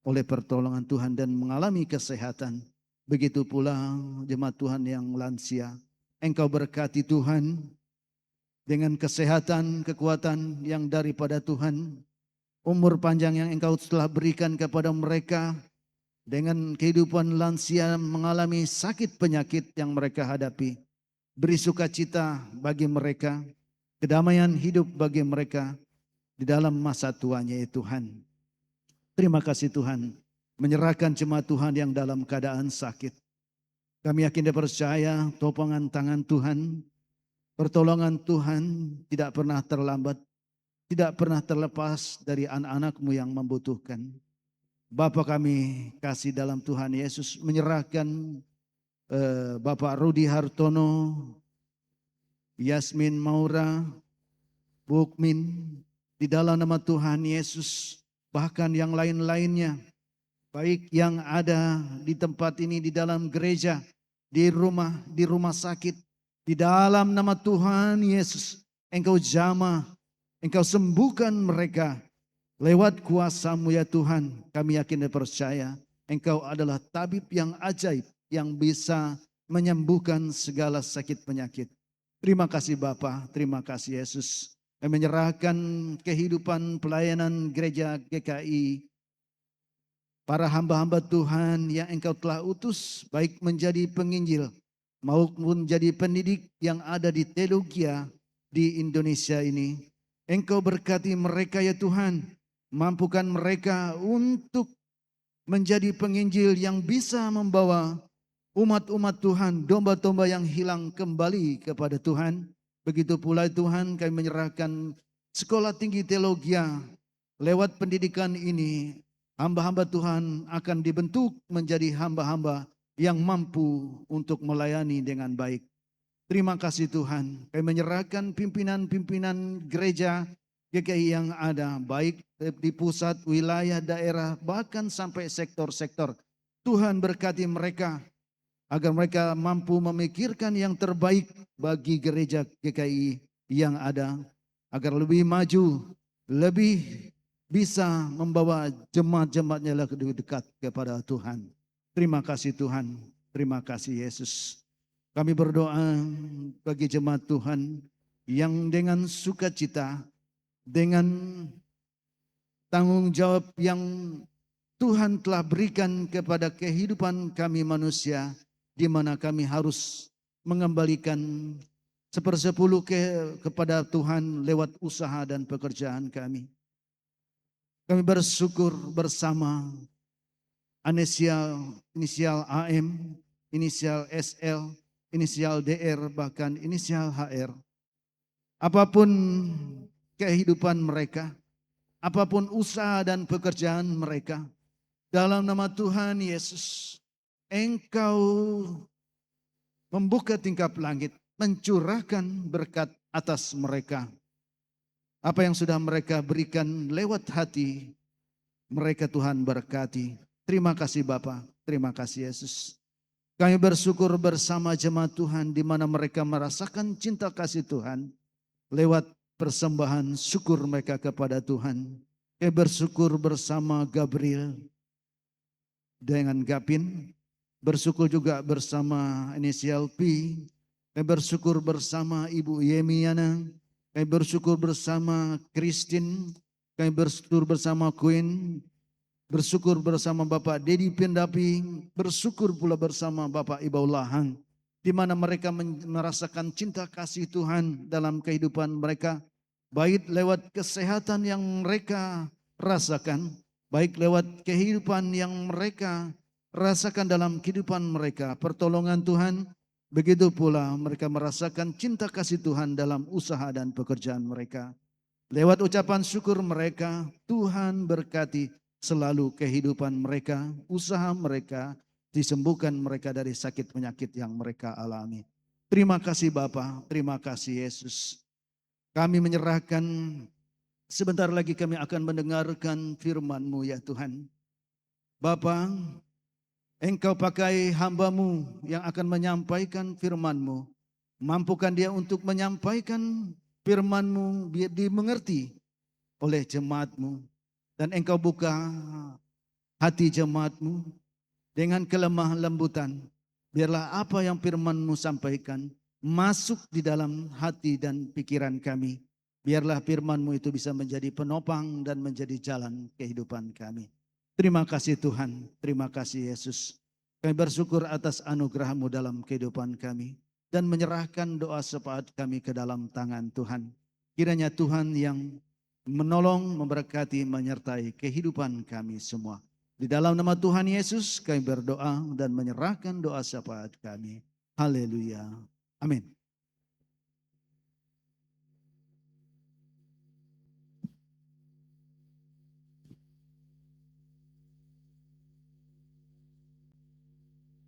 oleh pertolongan Tuhan dan mengalami kesehatan. Begitu pula jemaat Tuhan yang lansia. Engkau berkati Tuhan dengan kesehatan, kekuatan yang daripada Tuhan. Umur panjang yang Engkau telah berikan kepada mereka. Dengan kehidupan lansia mengalami sakit penyakit yang mereka hadapi. Beri sukacita bagi mereka. Kedamaian hidup bagi mereka di dalam masa tuanya ya Tuhan. Terima kasih Tuhan. Menyerahkan jemaat Tuhan yang dalam keadaan sakit. Kami yakin dan percaya topangan tangan Tuhan, pertolongan Tuhan tidak pernah terlambat, tidak pernah terlepas dari anak-anak-Mu yang membutuhkan. Bapa kami kasih dalam Tuhan Yesus, menyerahkan Bapak Rudi Hartono, Yasmin Maura, Bukmin, di dalam nama Tuhan Yesus, bahkan yang lain-lainnya, baik yang ada di tempat ini, di dalam gereja, di rumah sakit, di dalam nama Tuhan Yesus, Engkau jamah, Engkau sembuhkan mereka lewat kuasa-Mu ya Tuhan. Kami yakin dan percaya Engkau adalah tabib yang ajaib, yang bisa menyembuhkan segala sakit penyakit. Terima kasih Bapa, terima kasih Yesus. Kami menyerahkan kehidupan pelayanan gereja GKI, para hamba-hamba Tuhan yang Engkau telah utus, baik menjadi penginjil maupun menjadi pendidik yang ada di teologia di Indonesia ini. Engkau berkati mereka ya Tuhan, mampukan mereka untuk menjadi penginjil yang bisa membawa umat-umat Tuhan, domba-domba yang hilang kembali kepada Tuhan. Begitu pula Tuhan, kami menyerahkan sekolah tinggi teologi. Lewat pendidikan ini, hamba-hamba Tuhan akan dibentuk menjadi hamba-hamba yang mampu untuk melayani dengan baik. Terima kasih Tuhan, kami menyerahkan pimpinan-pimpinan gereja GKI yang ada, baik di pusat, wilayah, daerah, bahkan sampai sektor-sektor. Tuhan berkati mereka agar mereka mampu memikirkan yang terbaik bagi gereja GKI yang ada, agar lebih maju, lebih bisa membawa jemaat-jemaatnya lebih dekat kepada Tuhan. Terima kasih Tuhan, terima kasih Yesus. Kami berdoa bagi jemaat Tuhan yang dengan sukacita, dengan tanggung jawab yang Tuhan telah berikan kepada kehidupan kami manusia, di mana kami harus mengembalikan 1/10 kepada Tuhan lewat usaha dan pekerjaan kami. Kami bersyukur bersama inisial AM, inisial SL, inisial DR, bahkan inisial HR. Apapun kehidupan mereka, apapun usaha dan pekerjaan mereka, dalam nama Tuhan Yesus, Engkau membuka tingkap langit, mencurahkan berkat atas mereka. Apa yang sudah mereka berikan lewat hati mereka, Tuhan berkati. Terima kasih Bapa, terima kasih Yesus. Kami bersyukur bersama jemaat Tuhan di mana mereka merasakan cinta kasih Tuhan lewat persembahan syukur mereka kepada Tuhan. Kami bersyukur bersama Gabriel dengan Gapin, bersyukur juga bersama inisial P. Kami bersyukur bersama Ibu Yemiana. Kami bersyukur bersama Christine. Kami bersyukur bersama Queen. Bersyukur bersama Bapak Dedi Pendapi. Bersyukur pula bersama Bapak Ibaullah Hang. Di mana mereka merasakan cinta kasih Tuhan dalam kehidupan mereka. Baik lewat kesehatan yang mereka rasakan. Baik lewat kehidupan yang mereka rasakan dalam kehidupan mereka. Pertolongan Tuhan. Begitu pula mereka merasakan cinta kasih Tuhan dalam usaha dan pekerjaan mereka. Lewat ucapan syukur mereka, Tuhan berkati selalu kehidupan mereka, usaha mereka, disembuhkan mereka dari sakit penyakit yang mereka alami. Terima kasih Bapa, terima kasih Yesus. Kami menyerahkan, sebentar lagi kami akan mendengarkan firman-Mu ya Tuhan. Bapa, Engkau pakai hamba-Mu yang akan menyampaikan firman-Mu. Mampukan dia untuk menyampaikan firman-Mu biar dimengerti oleh jemaat-Mu. Dan Engkau buka hati jemaat-Mu dengan kelemah lembutan. Biarlah apa yang firman-Mu sampaikan masuk di dalam hati dan pikiran kami. Biarlah firman-Mu itu bisa menjadi penopang dan menjadi jalan kehidupan kami. Terima kasih Tuhan, terima kasih Yesus. Kami bersyukur atas anugerah-Mu dalam kehidupan kami. Dan menyerahkan doa syafaat kami ke dalam tangan Tuhan. Kiranya Tuhan yang menolong, memberkati, menyertai kehidupan kami semua. Di dalam nama Tuhan Yesus kami berdoa dan menyerahkan doa syafaat kami. Haleluya. Amin.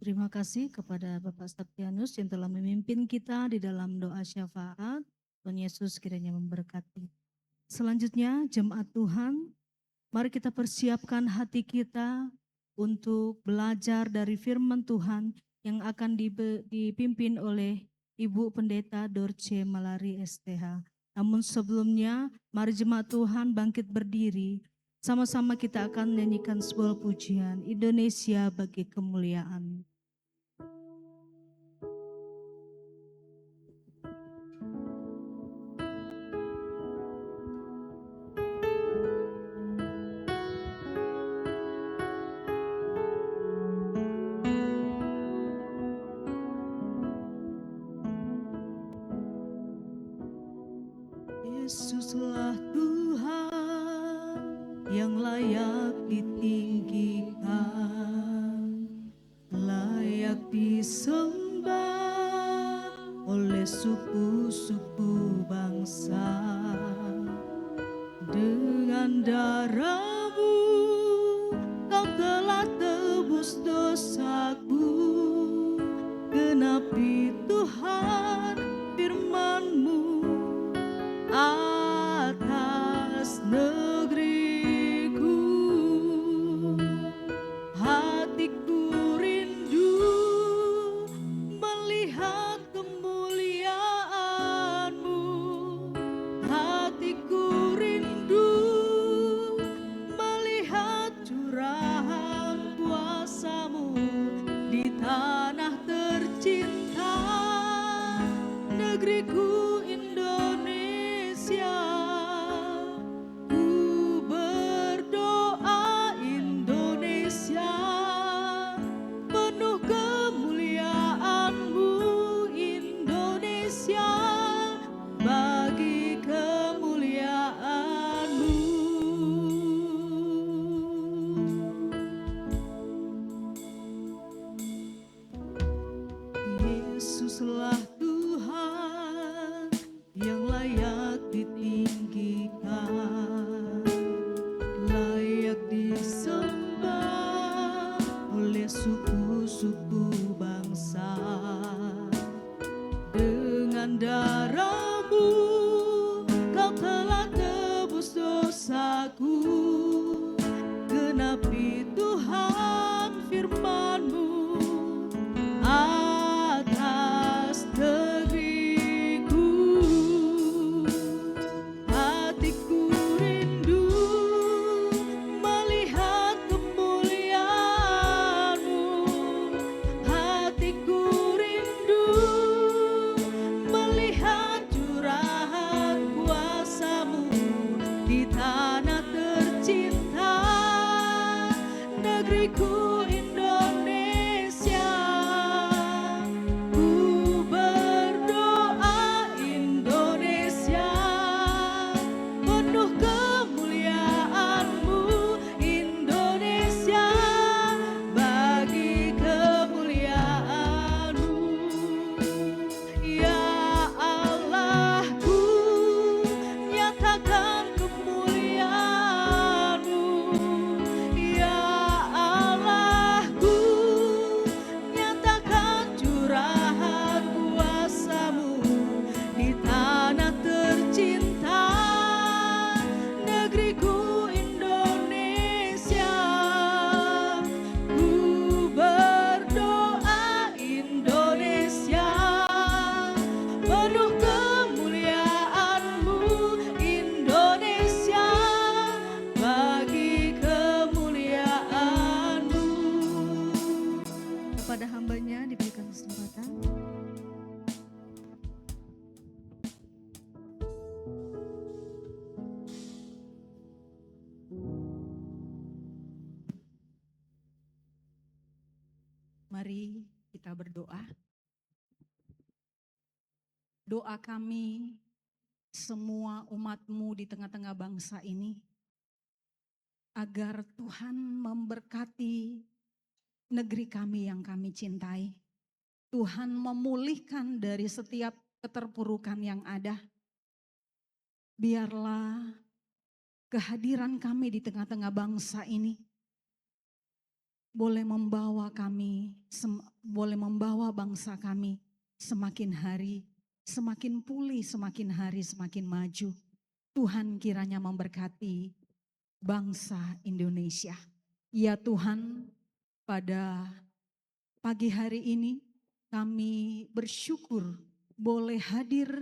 Terima kasih kepada Bapak Septianus yang telah memimpin kita di dalam doa syafaat. Tuhan Yesus kiranya memberkati. Selanjutnya jemaat Tuhan, mari kita persiapkan hati kita untuk belajar dari firman Tuhan yang akan dipimpin oleh Ibu Pendeta Dorce Malari STH. Namun sebelumnya, mari jemaat Tuhan bangkit berdiri. Sama-sama kita akan menyanyikan sebuah pujian, Indonesia bagi kemuliaan. Yesuslah Tuhan yang layak ditinggikan, layak disembah oleh suku-suku bangsa. Dengan darah-Mu Kau telah tebus dosaku, genapi Tuhan firman-Mu atas negeriku. Hatiku darahmu kau telah tebus dosaku. Genapi Tuhan firman-Mu atas negeriku. Hatiku rindu melihat kemuliaan-Mu. Hatiku rindu melihat curahan kuasa-Mu di tanah tercinta, negeriku Indonesia. Ku berdoa Indonesia, penuh kemuliaan-Mu Indonesia, bagi kemuliaan-Mu. Ya Allahku, nyatakan kemuliaan-Mu. Ya Allahku, nyatakan curahan kuasa-Mu di tanah tercinta, negeriku Indonesia. Ku berdoa Indonesia, penuh kemuliaan-Mu Indonesia, bagi kemuliaan-Mu. Kepada hambanya diberikan kesempatan. Mari kita berdoa. Doa kami semua umat-Mu di tengah-tengah bangsa ini, agar Tuhan memberkati negeri kami yang kami cintai. Tuhan memulihkan dari setiap keterpurukan yang ada. Biarlah kehadiran kami di tengah-tengah bangsa ini boleh membawa boleh membawa bangsa kami semakin hari semakin pulih, semakin hari semakin maju. Tuhan kiranya memberkati bangsa Indonesia. Ya Tuhan, pada pagi hari ini kami bersyukur boleh hadir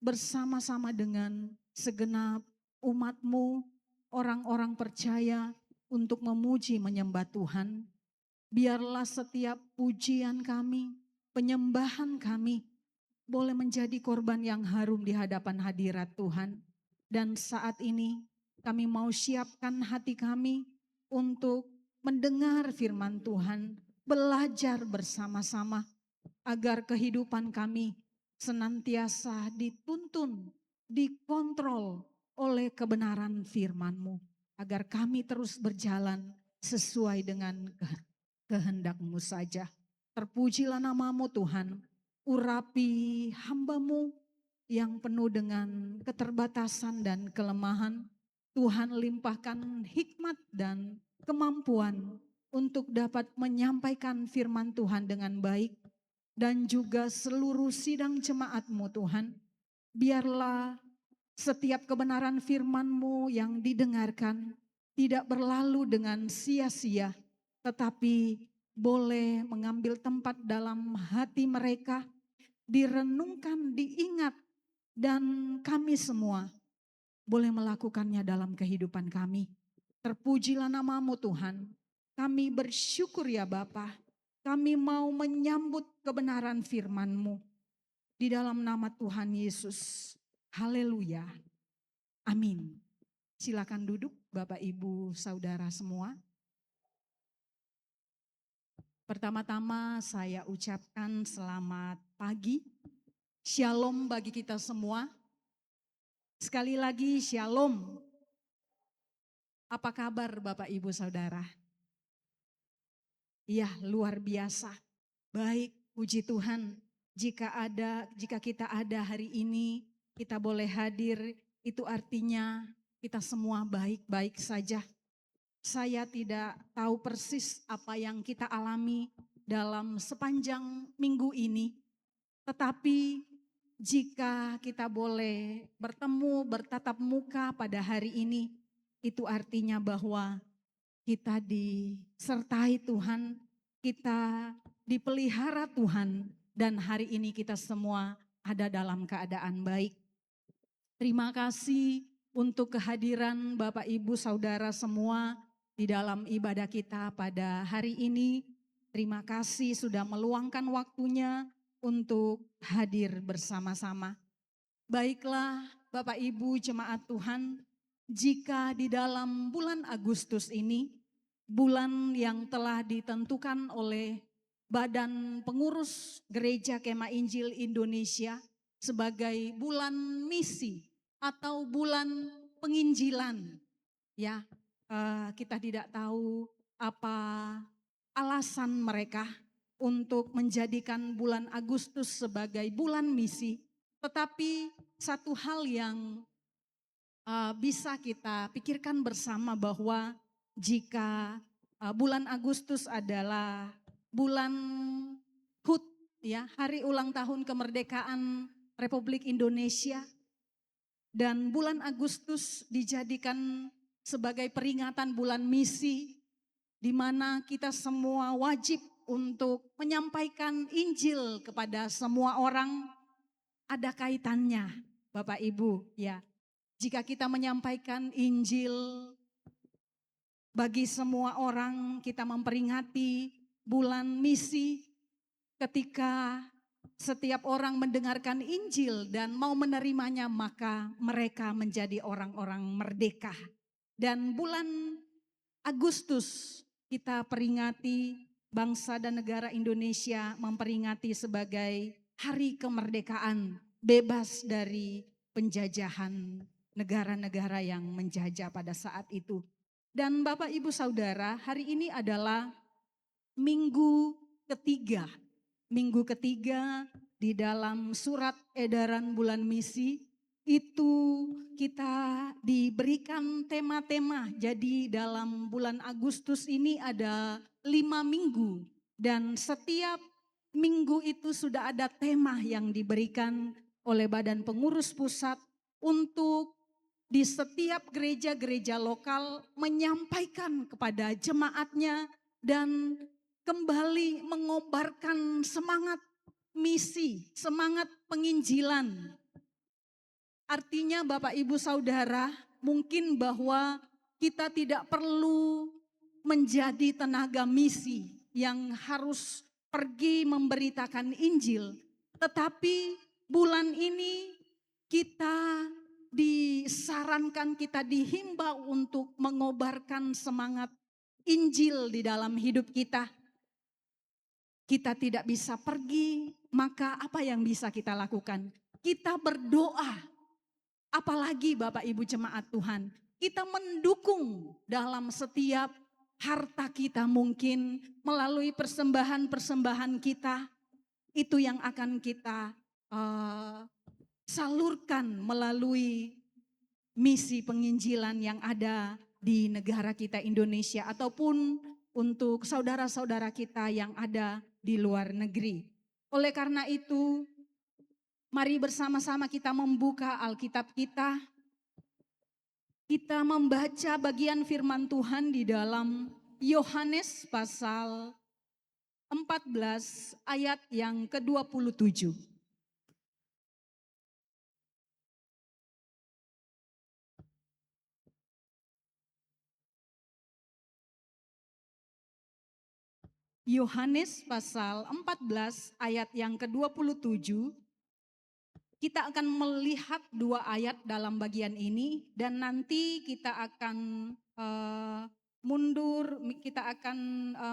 bersama-sama dengan segenap umat-Mu, orang-orang percaya untuk memuji menyembah Tuhan. Biarlah setiap pujian kami, penyembahan kami boleh menjadi korban yang harum di hadapan hadirat Tuhan. Dan saat ini kami mau siapkan hati kami untuk mendengar firman Tuhan, belajar bersama-sama agar kehidupan kami senantiasa dituntun, dikontrol oleh kebenaran firman-Mu, agar kami terus berjalan sesuai dengan kehendak-Mu saja. Terpujilah nama-Mu Tuhan, urapi hamba-Mu yang penuh dengan keterbatasan dan kelemahan. Tuhan limpahkan hikmat dan kemampuan untuk dapat menyampaikan firman Tuhan dengan baik, dan juga seluruh sidang jemaat-Mu Tuhan. Biarlah setiap kebenaran firman-Mu yang didengarkan tidak berlalu dengan sia-sia, tetapi boleh mengambil tempat dalam hati mereka, direnungkan, diingat, dan kami semua boleh melakukannya dalam kehidupan kami. Terpujilah nama-Mu Tuhan. Kami bersyukur ya Bapa. Kami mau menyambut kebenaran firman-Mu di dalam nama Tuhan Yesus. Haleluya. Amin. Silakan duduk Bapak Ibu Saudara semua. Pertama-tama saya ucapkan selamat pagi. Shalom bagi kita semua. Sekali lagi shalom. Apa kabar Bapak Ibu Saudara? Iya, luar biasa. Baik, puji Tuhan. Jika kita ada hari ini, kita boleh hadir, itu artinya kita semua baik-baik saja. Saya tidak tahu persis apa yang kita alami dalam sepanjang minggu ini, tetapi jika kita boleh bertemu, bertatap muka pada hari ini, itu artinya bahwa kita disertai Tuhan, kita dipelihara Tuhan, dan hari ini kita semua ada dalam keadaan baik. Terima kasih untuk kehadiran Bapak Ibu Saudara semua di dalam ibadah kita pada hari ini. Terima kasih sudah meluangkan waktunya untuk hadir bersama-sama. Baiklah Bapak Ibu jemaat Tuhan, jika di dalam bulan Agustus ini, bulan yang telah ditentukan oleh Badan Pengurus Gereja Kemah Injil Indonesia sebagai bulan misi atau bulan penginjilan, ya, kita tidak tahu apa alasan mereka untuk menjadikan bulan Agustus sebagai bulan misi, tetapi satu hal yang bisa kita pikirkan bersama bahwa jika bulan Agustus adalah bulan HUT, ya, Hari Ulang Tahun Kemerdekaan Republik Indonesia, dan bulan Agustus dijadikan sebagai peringatan bulan misi, di mana kita semua wajib untuk menyampaikan Injil kepada semua orang. Ada kaitannya Bapak Ibu, ya. Jika kita menyampaikan Injil bagi semua orang, kita memperingati bulan misi. Ketika setiap orang mendengarkan Injil dan mau menerimanya, maka mereka menjadi orang-orang merdeka. Dan bulan Agustus kita peringati, bangsa dan negara Indonesia memperingati sebagai hari kemerdekaan, bebas dari penjajahan negara-negara yang menjajah pada saat itu. Dan Bapak Ibu Saudara, hari ini adalah minggu ketiga. Minggu ketiga di dalam surat edaran bulan misi, itu kita diberikan tema-tema. Jadi dalam bulan Agustus ini ada 5 minggu. Dan setiap minggu itu sudah ada tema yang diberikan oleh Badan Pengurus Pusat untuk di setiap gereja-gereja lokal menyampaikan kepada jemaatnya dan kembali mengobarkan semangat misi, semangat penginjilan. Artinya Bapak Ibu Saudara, mungkin bahwa kita tidak perlu menjadi tenaga misi yang harus pergi memberitakan Injil, tetapi bulan ini kita disarankan, kita dihimbau untuk mengobarkan semangat Injil di dalam hidup kita. Kita tidak bisa pergi, maka apa yang bisa kita lakukan? Kita berdoa. Apalagi Bapak Ibu jemaat Tuhan, kita mendukung dalam setiap harta kita, mungkin melalui persembahan-persembahan kita. Itu yang akan kita salurkan melalui misi penginjilan yang ada di negara kita Indonesia, ataupun untuk saudara-saudara kita yang ada di luar negeri. Oleh karena itu, mari bersama-sama kita membuka Alkitab kita. Kita membaca bagian firman Tuhan di dalam Yohanes pasal 14 ayat yang ke-27. Yohanes pasal 14 ayat yang ke-27, kita akan melihat 2 ayat dalam bagian ini, dan nanti kita akan mundur, kita akan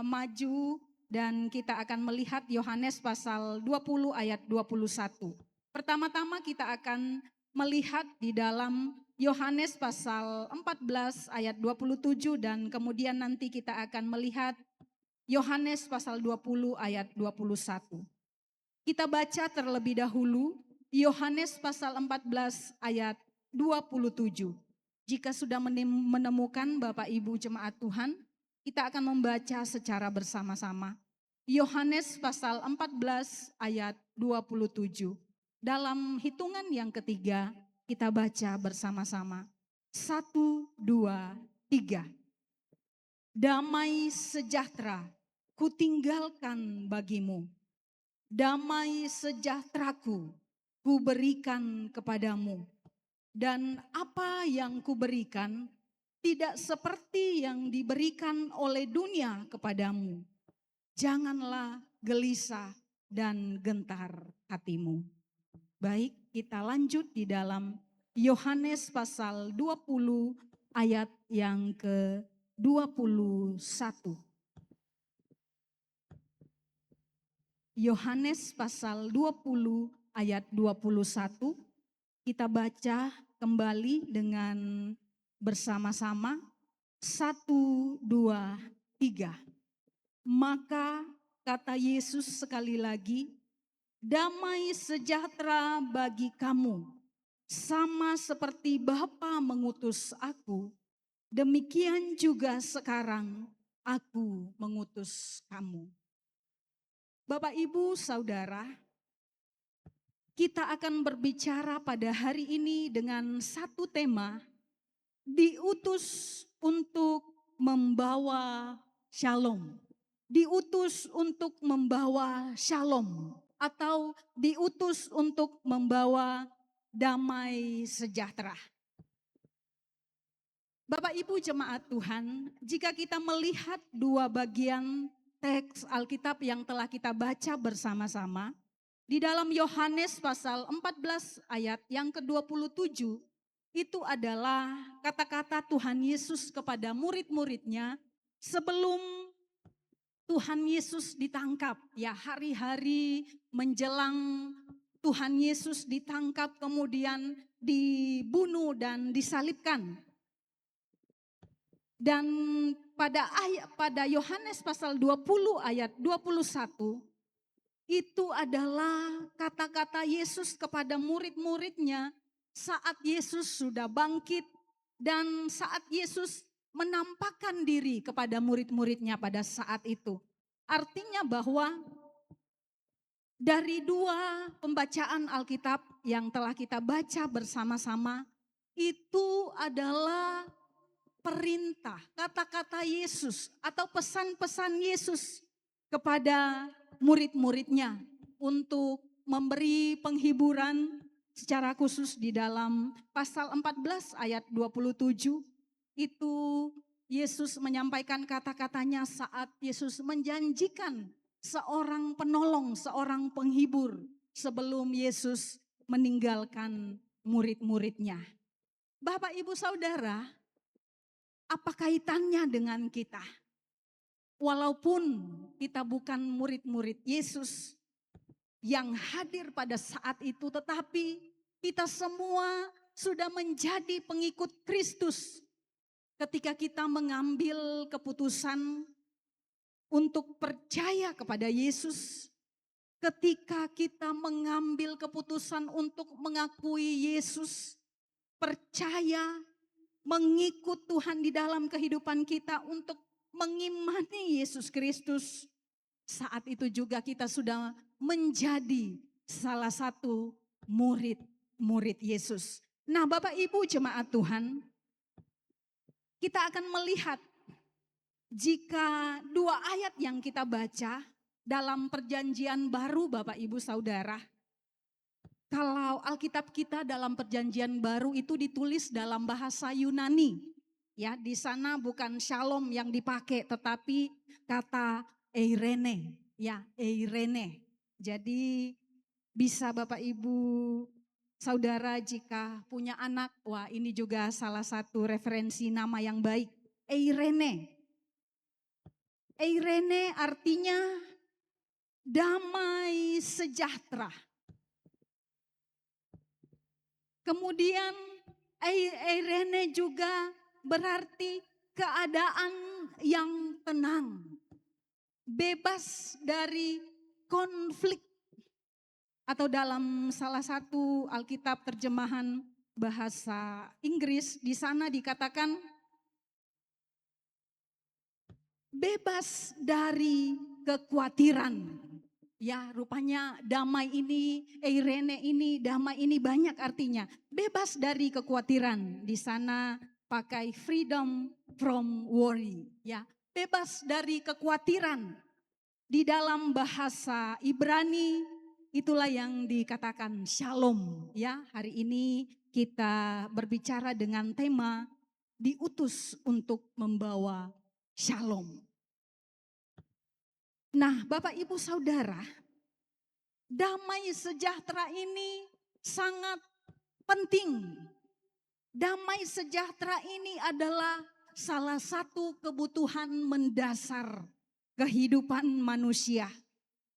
maju, dan kita akan melihat Yohanes pasal 20 ayat 21. Pertama-tama kita akan melihat di dalam Yohanes pasal 14 ayat 27, dan kemudian nanti kita akan melihat Yohanes pasal 20 ayat 21. Kita baca terlebih dahulu Yohanes pasal 14 ayat 27. Jika sudah menemukan Bapak Ibu jemaat Tuhan, kita akan membaca secara bersama-sama. Yohanes pasal 14 ayat 27. Dalam hitungan yang ketiga, kita baca bersama-sama. 1, 2, 3. Damai sejahtera kutinggalkan bagimu. Damai sejahteraku kuberikan kepadamu. Dan apa yang kuberikan tidak seperti yang diberikan oleh dunia kepadamu. Janganlah gelisah dan gentar hatimu. Baik, kita lanjut di dalam Yohanes pasal 20 ayat yang ke-21. Yohanes pasal 20 ayat 21. Kita baca kembali dengan bersama-sama. 1, 2, 3. Maka kata Yesus sekali lagi, damai sejahtera bagi kamu, sama seperti Bapa mengutus aku, demikian juga sekarang aku mengutus kamu. Bapak, Ibu, Saudara, kita akan berbicara pada hari ini dengan satu tema, diutus untuk membawa shalom. Diutus untuk membawa shalom atau diutus untuk membawa damai sejahtera. Bapak Ibu jemaat Tuhan, jika kita melihat dua bagian teks Alkitab yang telah kita baca bersama-sama, di dalam Yohanes pasal 14 ayat yang ke-27, itu adalah kata-kata Tuhan Yesus kepada murid-muridnya sebelum Tuhan Yesus ditangkap. Ya, hari-hari menjelang Tuhan Yesus ditangkap kemudian dibunuh dan disalibkan. Dan pada Yohanes pasal 20 ayat 21 itu adalah kata-kata Yesus kepada murid-muridnya saat Yesus sudah bangkit dan saat Yesus menampakkan diri kepada murid-muridnya pada saat itu. Artinya bahwa dari dua pembacaan Alkitab yang telah kita baca bersama-sama itu adalah perintah, kata-kata Yesus atau pesan-pesan Yesus kepada murid-muridnya untuk memberi penghiburan secara khusus di dalam pasal 14 ayat 27 itu Yesus menyampaikan kata-katanya saat Yesus menjanjikan seorang penolong, seorang penghibur sebelum Yesus meninggalkan murid-muridnya. Bapak, Ibu, Saudara, apa kaitannya dengan kita? Walaupun kita bukan murid-murid Yesus yang hadir pada saat itu, tetapi kita semua sudah menjadi pengikut Kristus. Ketika kita mengambil keputusan untuk percaya kepada Yesus, ketika kita mengambil keputusan untuk mengakui Yesus, percaya, mengikut Tuhan di dalam kehidupan kita untuk mengimani Yesus Kristus. Saat itu juga kita sudah menjadi salah satu murid Yesus. Nah, Bapak Ibu jemaat Tuhan, kita akan melihat jika dua ayat yang kita baca dalam perjanjian baru Bapak Ibu Saudara, kalau Alkitab kita dalam perjanjian baru itu ditulis dalam bahasa Yunani. Ya, di sana bukan shalom yang dipakai tetapi kata eirene, ya, eirene. Jadi bisa Bapak Ibu Saudara jika punya anak, wah ini juga salah satu referensi nama yang baik, eirene. Eirene artinya damai sejahtera. Kemudian eirene juga berarti keadaan yang tenang, bebas dari konflik. Atau dalam salah satu Alkitab terjemahan bahasa Inggris, di sana dikatakan bebas dari kekhawatiran. Ya, rupanya damai ini, eirene ini, damai ini banyak artinya. Bebas dari kekhawatiran. Di sana pakai freedom from worry, ya. Bebas dari kekhawatiran. Di dalam bahasa Ibrani itulah yang dikatakan shalom, ya. Hari ini kita berbicara dengan tema diutus untuk membawa shalom. Nah, Bapak Ibu Saudara, damai sejahtera ini sangat penting. Damai sejahtera ini adalah salah satu kebutuhan mendasar kehidupan manusia.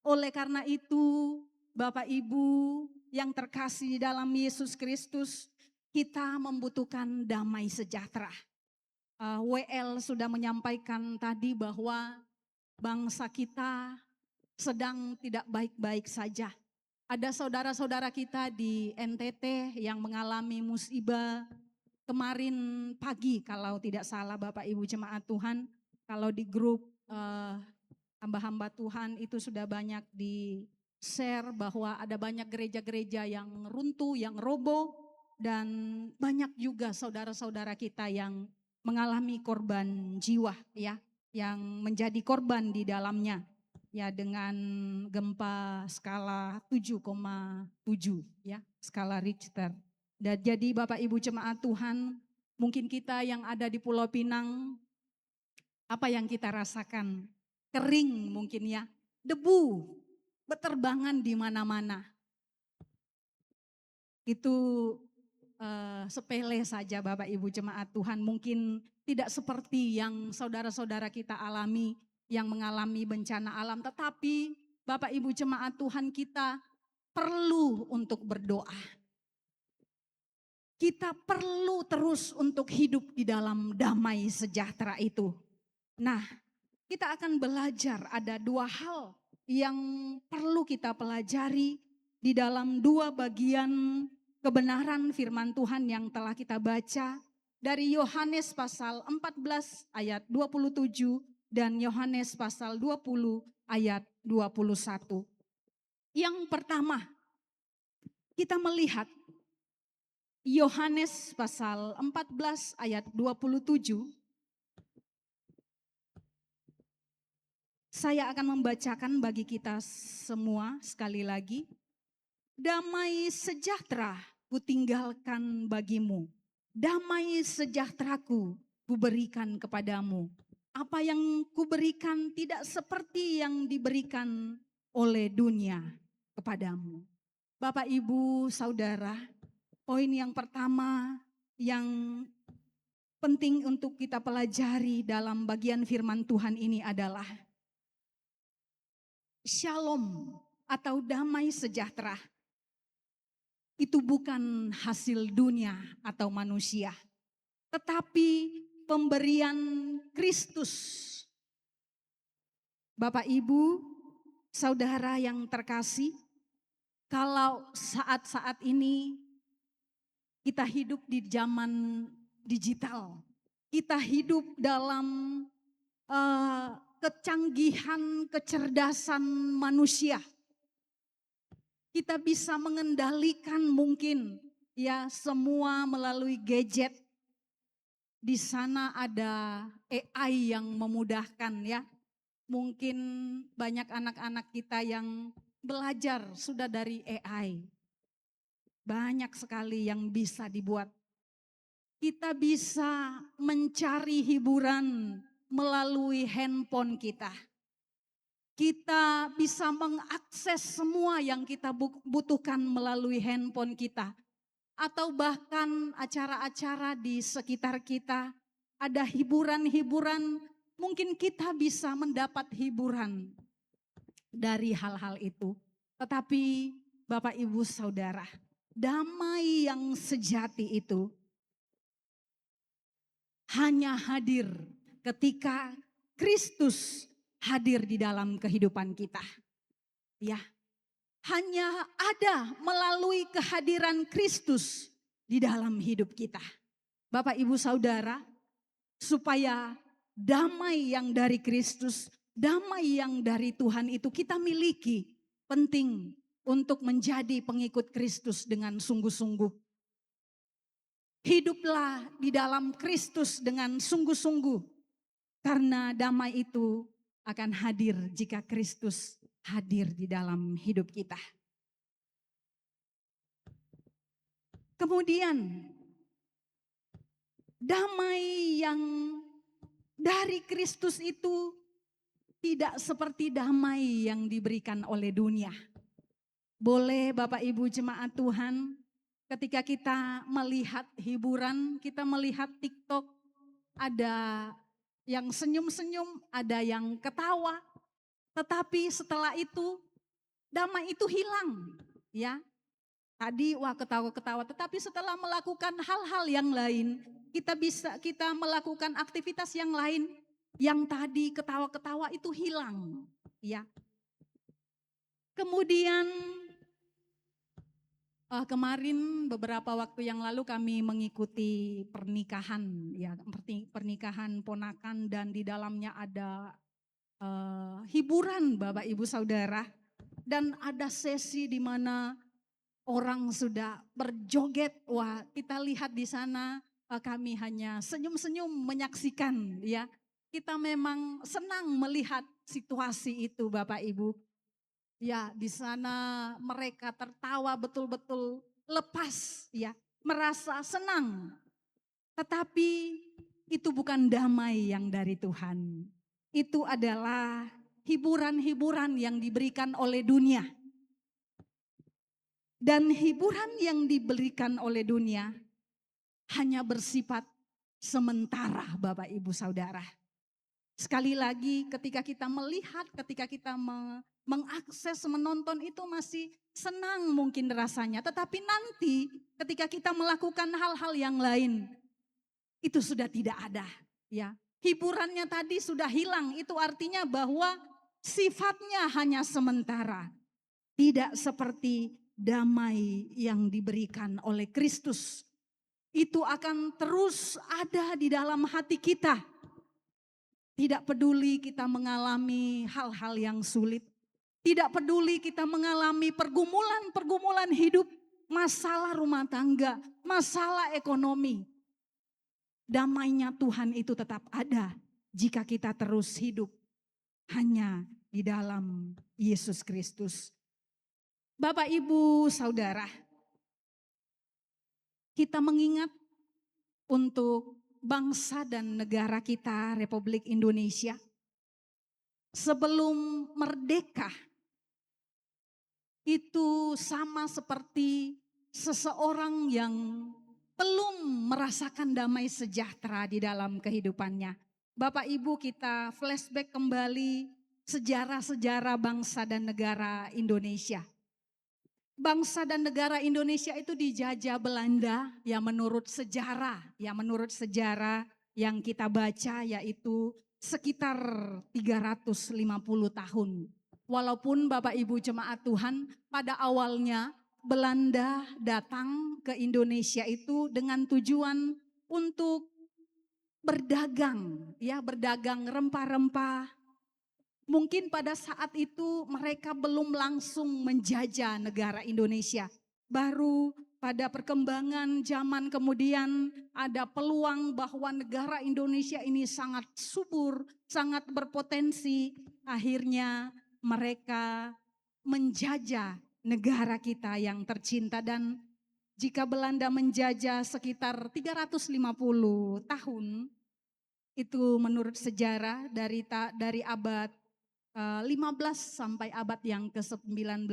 Oleh karena itu, Bapak Ibu yang terkasih di dalam Yesus Kristus, kita membutuhkan damai sejahtera. WL sudah menyampaikan tadi bahwa bangsa kita sedang tidak baik-baik saja. Ada saudara-saudara kita di NTT yang mengalami musibah kemarin pagi kalau tidak salah Bapak Ibu jemaat Tuhan. Kalau di grup hamba-hamba Tuhan itu sudah banyak di share bahwa ada banyak gereja-gereja yang runtuh, yang roboh. Dan banyak juga saudara-saudara kita yang mengalami korban jiwa, ya, yang menjadi korban di dalamnya, ya, dengan gempa skala 7,7, ya, skala Richter. Dan jadi Bapak Ibu jemaat Tuhan, mungkin kita yang ada di Pulau Pinang, apa yang kita rasakan? Kering mungkin, ya, debu berterbangan di mana-mana. Itu sepele saja Bapak Ibu jemaat Tuhan, mungkin tidak seperti yang saudara-saudara kita alami yang mengalami bencana alam, tetapi Bapak Ibu jemaat Tuhan, kita perlu untuk berdoa. Kita perlu terus untuk hidup di dalam damai sejahtera itu. Nah, kita akan belajar ada dua hal yang perlu kita pelajari di dalam dua bagian kebenaran firman Tuhan yang telah kita baca dari Yohanes pasal 14 ayat 27 dan Yohanes pasal 20 ayat 21. Yang pertama, kita melihat Yohanes pasal 14 ayat 27. Saya akan membacakan bagi kita semua sekali lagi. Damai sejahtera kutinggalkan bagimu, damai sejahteraku kuberikan kepadamu. Apa yang kuberikan tidak seperti yang diberikan oleh dunia kepadamu. Bapak, Ibu, Saudara, poin yang pertama yang penting untuk kita pelajari dalam bagian firman Tuhan ini adalah shalom atau damai sejahtera. Itu bukan hasil dunia atau manusia, tetapi pemberian Kristus. Bapak, Ibu, Saudara yang terkasih, kalau saat-saat ini kita hidup di zaman digital, kita hidup dalam kecanggihan, kecerdasan manusia. Kita bisa mengendalikan mungkin, ya, semua melalui gadget. Di sana ada AI yang memudahkan, ya. Mungkin banyak anak-anak kita yang belajar sudah dari AI. Banyak sekali yang bisa dibuat. Kita bisa mencari hiburan melalui handphone kita. Kita bisa mengakses semua yang kita butuhkan melalui handphone kita. Atau bahkan acara-acara di sekitar kita, ada hiburan-hiburan, mungkin kita bisa mendapat hiburan dari hal-hal itu. Tetapi Bapak, Ibu, Saudara, damai yang sejati itu hanya hadir ketika Kristus hadir di dalam kehidupan kita. Ya, hanya ada melalui kehadiran Kristus di dalam hidup kita. Bapak, Ibu, Saudara, supaya damai yang dari Kristus, damai yang dari Tuhan itu kita miliki, penting untuk menjadi pengikut Kristus dengan sungguh-sungguh. Hiduplah di dalam Kristus dengan sungguh-sungguh, karena damai itu akan hadir jika Kristus hadir di dalam hidup kita. Kemudian, damai yang dari Kristus itu tidak seperti damai yang diberikan oleh dunia. Boleh Bapak Ibu jemaat Tuhan, ketika kita melihat hiburan, kita melihat TikTok, ada yang senyum-senyum, ada yang ketawa, tetapi setelah itu damai itu hilang, ya. Tadi wah ketawa-ketawa, tetapi setelah melakukan hal-hal yang lain, kita melakukan aktivitas yang lain, yang tadi ketawa-ketawa itu hilang, ya. Kemudian kemarin beberapa waktu yang lalu kami mengikuti pernikahan, ya, pernikahan ponakan, dan di dalamnya ada hiburan Bapak Ibu Saudara, dan ada sesi di mana orang sudah berjoget. Wah, kita lihat di sana, kami hanya senyum-senyum menyaksikan, ya. Kita memang senang melihat situasi itu Bapak Ibu. Ya, di sana mereka tertawa betul-betul lepas, ya, merasa senang. Tetapi itu bukan damai yang dari Tuhan. Itu adalah hiburan-hiburan yang diberikan oleh dunia. Dan hiburan yang diberikan oleh dunia hanya bersifat sementara Bapak Ibu Saudara. Sekali lagi ketika kita melihat, ketika kita mengakses, menonton itu masih senang mungkin rasanya. Tetapi nanti ketika kita melakukan hal-hal yang lain, itu sudah tidak ada, ya. Hiburannya tadi sudah hilang, itu artinya bahwa sifatnya hanya sementara. Tidak seperti damai yang diberikan oleh Kristus. Itu akan terus ada di dalam hati kita. Tidak peduli kita mengalami hal-hal yang sulit. Tidak peduli kita mengalami pergumulan-pergumulan hidup, masalah rumah tangga, masalah ekonomi. Damainya Tuhan itu tetap ada jika kita terus hidup hanya di dalam Yesus Kristus. Bapak, Ibu, Saudara, kita mengingat untuk bangsa dan negara kita, Republik Indonesia. Sebelum merdeka, itu sama seperti seseorang yang belum merasakan damai sejahtera di dalam kehidupannya. Bapak Ibu, kita flashback kembali sejarah-sejarah bangsa dan negara Indonesia. Bangsa dan negara Indonesia itu dijajah Belanda, ya menurut sejarah yang kita baca, yaitu sekitar 350 tahun. Walaupun Bapak Ibu jemaat Tuhan, pada awalnya Belanda datang ke Indonesia itu dengan tujuan untuk berdagang, ya, berdagang rempah-rempah. Mungkin pada saat itu mereka belum langsung menjajah negara Indonesia. Baru pada perkembangan zaman kemudian ada peluang bahwa negara Indonesia ini sangat subur, sangat berpotensi. Akhirnya mereka menjajah negara kita yang tercinta, dan jika Belanda menjajah sekitar 350 tahun, itu menurut sejarah dari abad 15 sampai abad yang ke-19.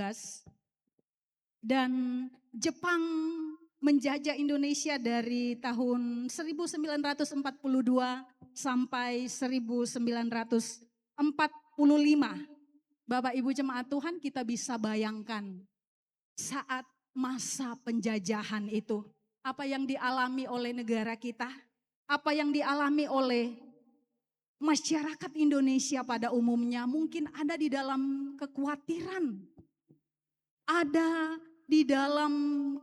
Dan Jepang menjajah Indonesia dari tahun 1942 sampai 1945. Bapak Ibu jemaat Tuhan, kita bisa bayangkan saat masa penjajahan itu, apa yang dialami oleh negara kita, apa yang dialami oleh masyarakat Indonesia pada umumnya. Mungkin ada di dalam kekhawatiran, ada di dalam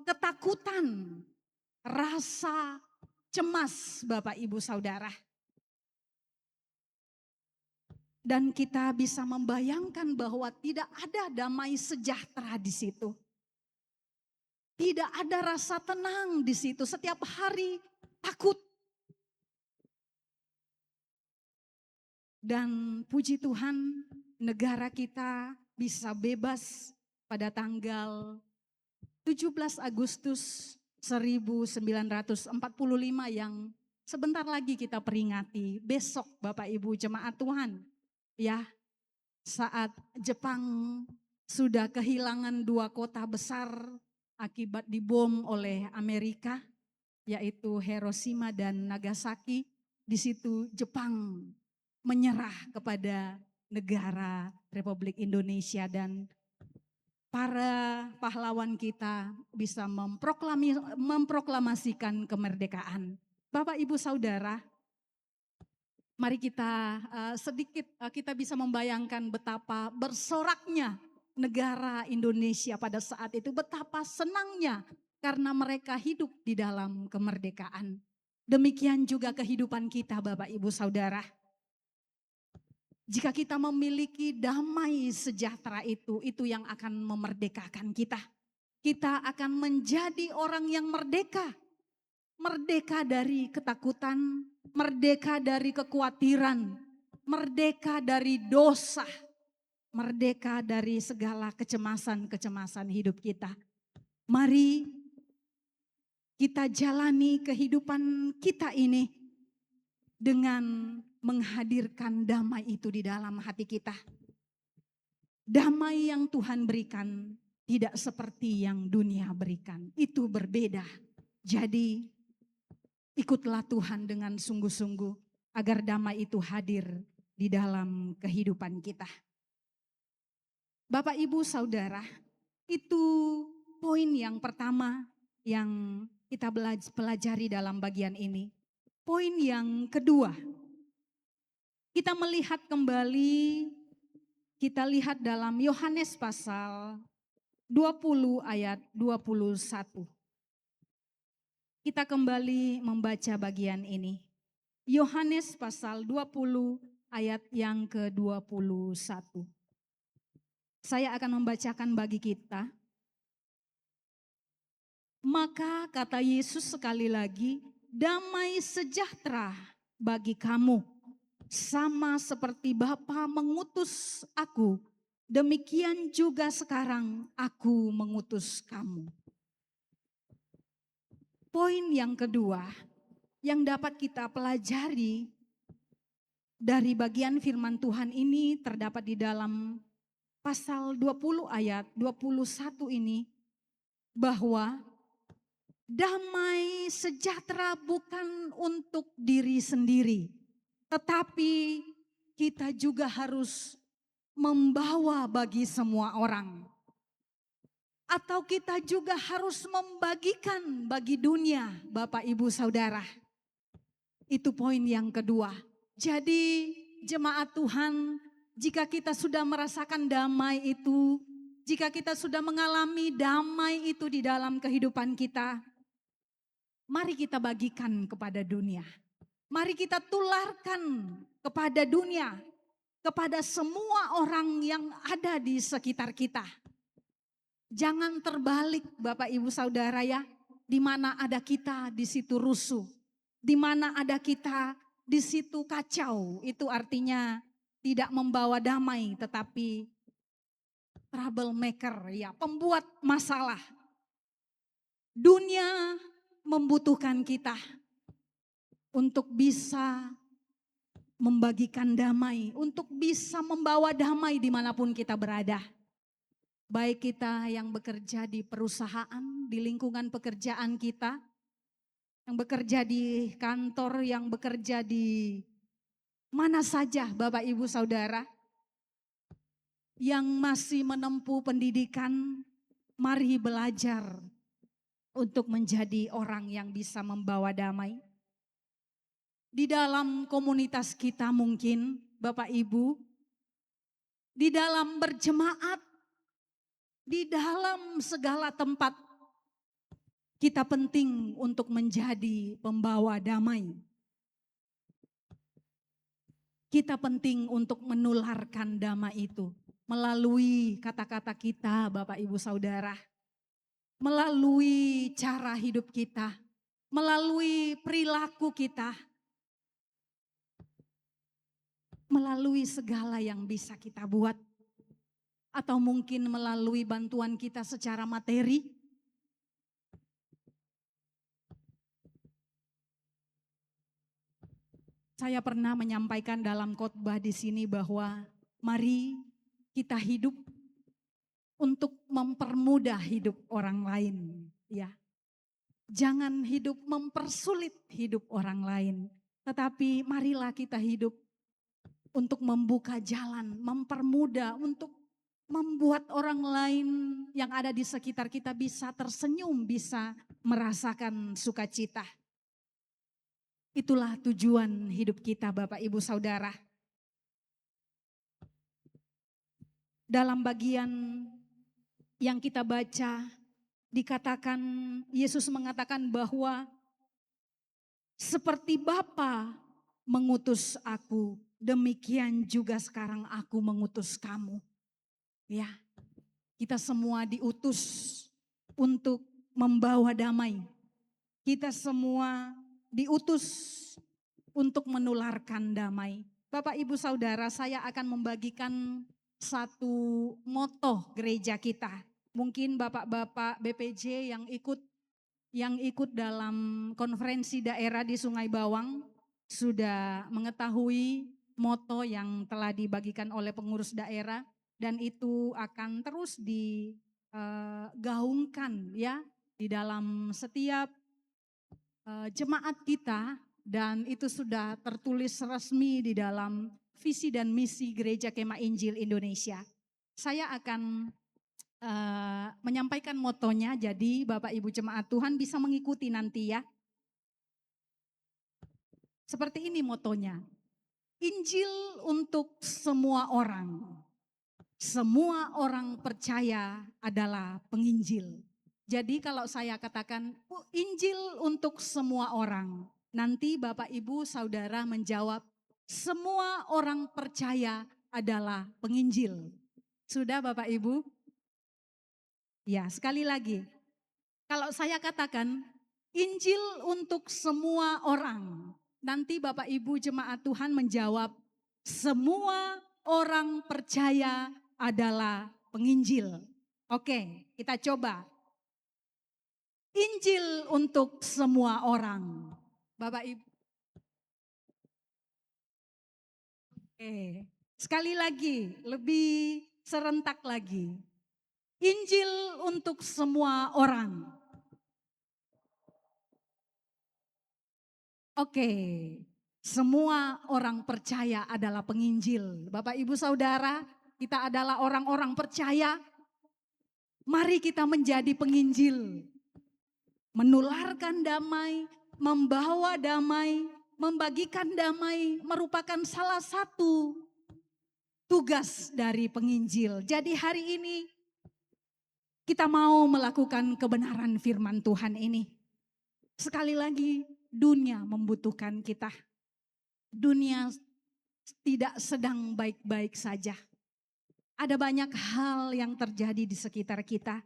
ketakutan, rasa cemas Bapak Ibu Saudara. Dan kita bisa membayangkan bahwa tidak ada damai sejahtera di situ. Tidak ada rasa tenang di situ. Setiap hari takut. Dan puji Tuhan, negara kita bisa bebas pada tanggal 17 Agustus 1945 yang sebentar lagi kita peringati. Besok Bapak Ibu jemaat Tuhan. Ya, saat Jepang sudah kehilangan 2 kota besar akibat dibom oleh Amerika, yaitu Hiroshima dan Nagasaki. Di situ Jepang menyerah kepada negara Republik Indonesia dan para pahlawan kita bisa memproklamasikan kemerdekaan. Bapak Ibu Saudara, mari kita kita bisa membayangkan betapa bersoraknya negara Indonesia pada saat itu, betapa senangnya karena mereka hidup di dalam kemerdekaan. Demikian juga kehidupan kita Bapak Ibu Saudara. Jika kita memiliki damai sejahtera itu yang akan memerdekakan kita. Kita akan menjadi orang yang merdeka. Merdeka dari ketakutan, merdeka dari kekhawatiran, merdeka dari dosa, merdeka dari segala kecemasan-kecemasan hidup kita. Mari kita jalani kehidupan kita ini dengan menghadirkan damai itu di dalam hati kita. Damai yang Tuhan berikan tidak seperti yang dunia berikan, itu berbeda. Jadi ikutlah Tuhan dengan sungguh-sungguh agar damai itu hadir di dalam kehidupan kita. Bapak Ibu Saudara, itu poin yang pertama yang kita pelajari dalam bagian ini. Poin yang kedua, kita melihat kembali, kita lihat dalam Yohanes pasal 20 ayat 21. Kita kembali membaca bagian ini. Yohanes pasal 20 ayat yang ke-21. Saya akan membacakan bagi kita. Maka kata Yesus sekali lagi, damai sejahtera bagi kamu. Sama seperti Bapa mengutus aku, demikian juga sekarang aku mengutus kamu. Poin yang kedua yang dapat kita pelajari dari bagian firman Tuhan ini terdapat di dalam pasal 20 ayat 21 ini, bahwa damai sejahtera bukan untuk diri sendiri, tetapi kita juga harus membawa bagi semua orang. Atau kita juga harus membagikan bagi dunia, Bapak Ibu Saudara. Itu poin yang kedua. Jadi jemaat Tuhan, jika kita sudah merasakan damai itu, jika kita sudah mengalami damai itu di dalam kehidupan kita, mari kita bagikan kepada dunia. Mari kita tularkan kepada dunia, kepada semua orang yang ada di sekitar kita. Jangan terbalik Bapak Ibu Saudara ya, di mana ada kita di situ rusuh, di mana ada kita di situ kacau, itu artinya tidak membawa damai tetapi troublemaker ya, pembuat masalah. Dunia membutuhkan kita untuk bisa membagikan damai, untuk bisa membawa damai dimanapun kita berada. Baik kita yang bekerja di perusahaan, di lingkungan pekerjaan kita, yang bekerja di kantor, yang bekerja di mana saja Bapak Ibu Saudara, yang masih menempuh pendidikan, mari belajar untuk menjadi orang yang bisa membawa damai. Di dalam komunitas kita mungkin Bapak Ibu, di dalam berjemaat, di dalam segala tempat, kita penting untuk menjadi pembawa damai. Kita penting untuk menularkan damai itu melalui kata-kata kita, Bapak Ibu Saudara, melalui cara hidup kita, melalui perilaku kita, melalui segala yang bisa kita buat, atau mungkin melalui bantuan kita secara materi. Saya pernah menyampaikan dalam khotbah di sini bahwa mari kita hidup untuk mempermudah hidup orang lain, ya. Jangan hidup mempersulit hidup orang lain, tetapi marilah kita hidup untuk membuka jalan, mempermudah, untuk membuat orang lain yang ada di sekitar kita bisa tersenyum, bisa merasakan sukacita. Itulah tujuan hidup kita, Bapak Ibu Saudara. Dalam bagian yang kita baca, dikatakan, Yesus mengatakan bahwa seperti Bapa mengutus aku, demikian juga sekarang aku mengutus kamu. Ya, kita semua diutus untuk membawa damai. Kita semua diutus untuk menularkan damai. Bapak Ibu Saudara, saya akan membagikan satu moto gereja kita. Mungkin bapak-bapak BPJ yang ikut dalam konferensi daerah di Sungai Bawang sudah mengetahui moto yang telah dibagikan oleh pengurus daerah, dan itu akan terus digaungkan ya di dalam setiap jemaat kita, dan itu sudah tertulis resmi di dalam visi dan misi Gereja Kemah Injil Indonesia. Saya akan menyampaikan motonya, jadi Bapak Ibu jemaat Tuhan bisa mengikuti nanti ya. Seperti ini motonya, Injil untuk semua orang. Semua orang percaya adalah penginjil. Jadi kalau saya katakan Injil untuk semua orang, nanti Bapak Ibu Saudara menjawab semua orang percaya adalah penginjil. Sudah Bapak Ibu? Ya, sekali lagi. Kalau saya katakan Injil untuk semua orang, nanti Bapak Ibu jemaat Tuhan menjawab semua orang percaya adalah penginjil. Oke, kita coba. Injil untuk semua orang. Bapak Ibu. Oke, sekali lagi, lebih serentak lagi. Injil untuk semua orang. Oke, semua orang percaya adalah penginjil. Bapak Ibu Saudara, kita adalah orang-orang percaya. Mari kita menjadi penginjil. Menularkan damai, membawa damai, membagikan damai merupakan salah satu tugas dari penginjil. Jadi hari ini kita mau melakukan kebenaran firman Tuhan ini. Sekali lagi, dunia membutuhkan kita. Dunia tidak sedang baik-baik saja. Ada banyak hal yang terjadi di sekitar kita.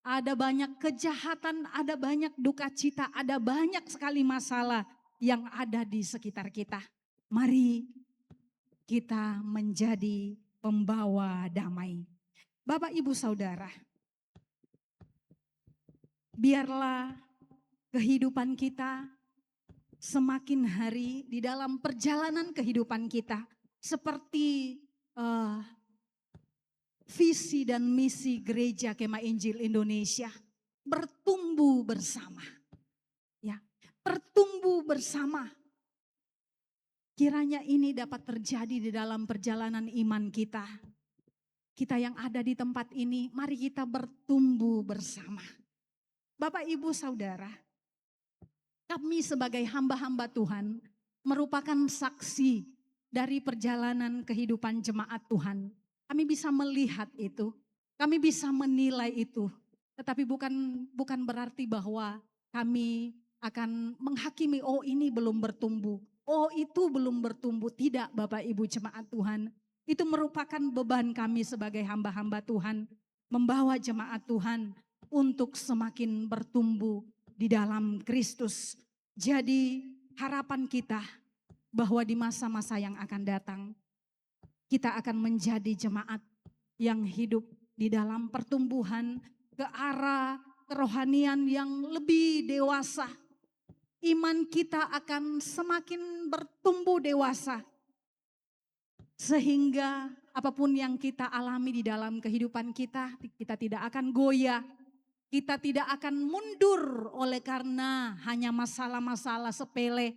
Ada banyak kejahatan, ada banyak duka cita, ada banyak sekali masalah yang ada di sekitar kita. Mari kita menjadi pembawa damai. Bapak Ibu Saudara, biarlah kehidupan kita semakin hari di dalam perjalanan kehidupan kita seperti visi dan misi Gereja Kemah Injil Indonesia, bertumbuh bersama. Ya, bertumbuh bersama. Kiranya ini dapat terjadi di dalam perjalanan iman kita. Kita yang ada di tempat ini, mari kita bertumbuh bersama. Bapak Ibu Saudara, kami sebagai hamba-hamba Tuhan merupakan saksi dari perjalanan kehidupan jemaat Tuhan. Kami bisa melihat itu, kami bisa menilai itu, tetapi bukan berarti bahwa kami akan menghakimi, oh ini belum bertumbuh. oh itu belum bertumbuh. Tidak Bapak Ibu jemaat Tuhan. Itu merupakan beban kami sebagai hamba-hamba Tuhan. Membawa jemaat Tuhan untuk semakin bertumbuh di dalam Kristus. Jadi harapan kita bahwa di masa-masa yang akan datang, kita akan menjadi jemaat yang hidup di dalam pertumbuhan ke arah kerohanian yang lebih dewasa. Iman kita akan semakin bertumbuh dewasa. Sehingga apapun yang kita alami di dalam kehidupan kita, kita tidak akan goyah. Kita tidak akan mundur oleh karena hanya masalah-masalah sepele.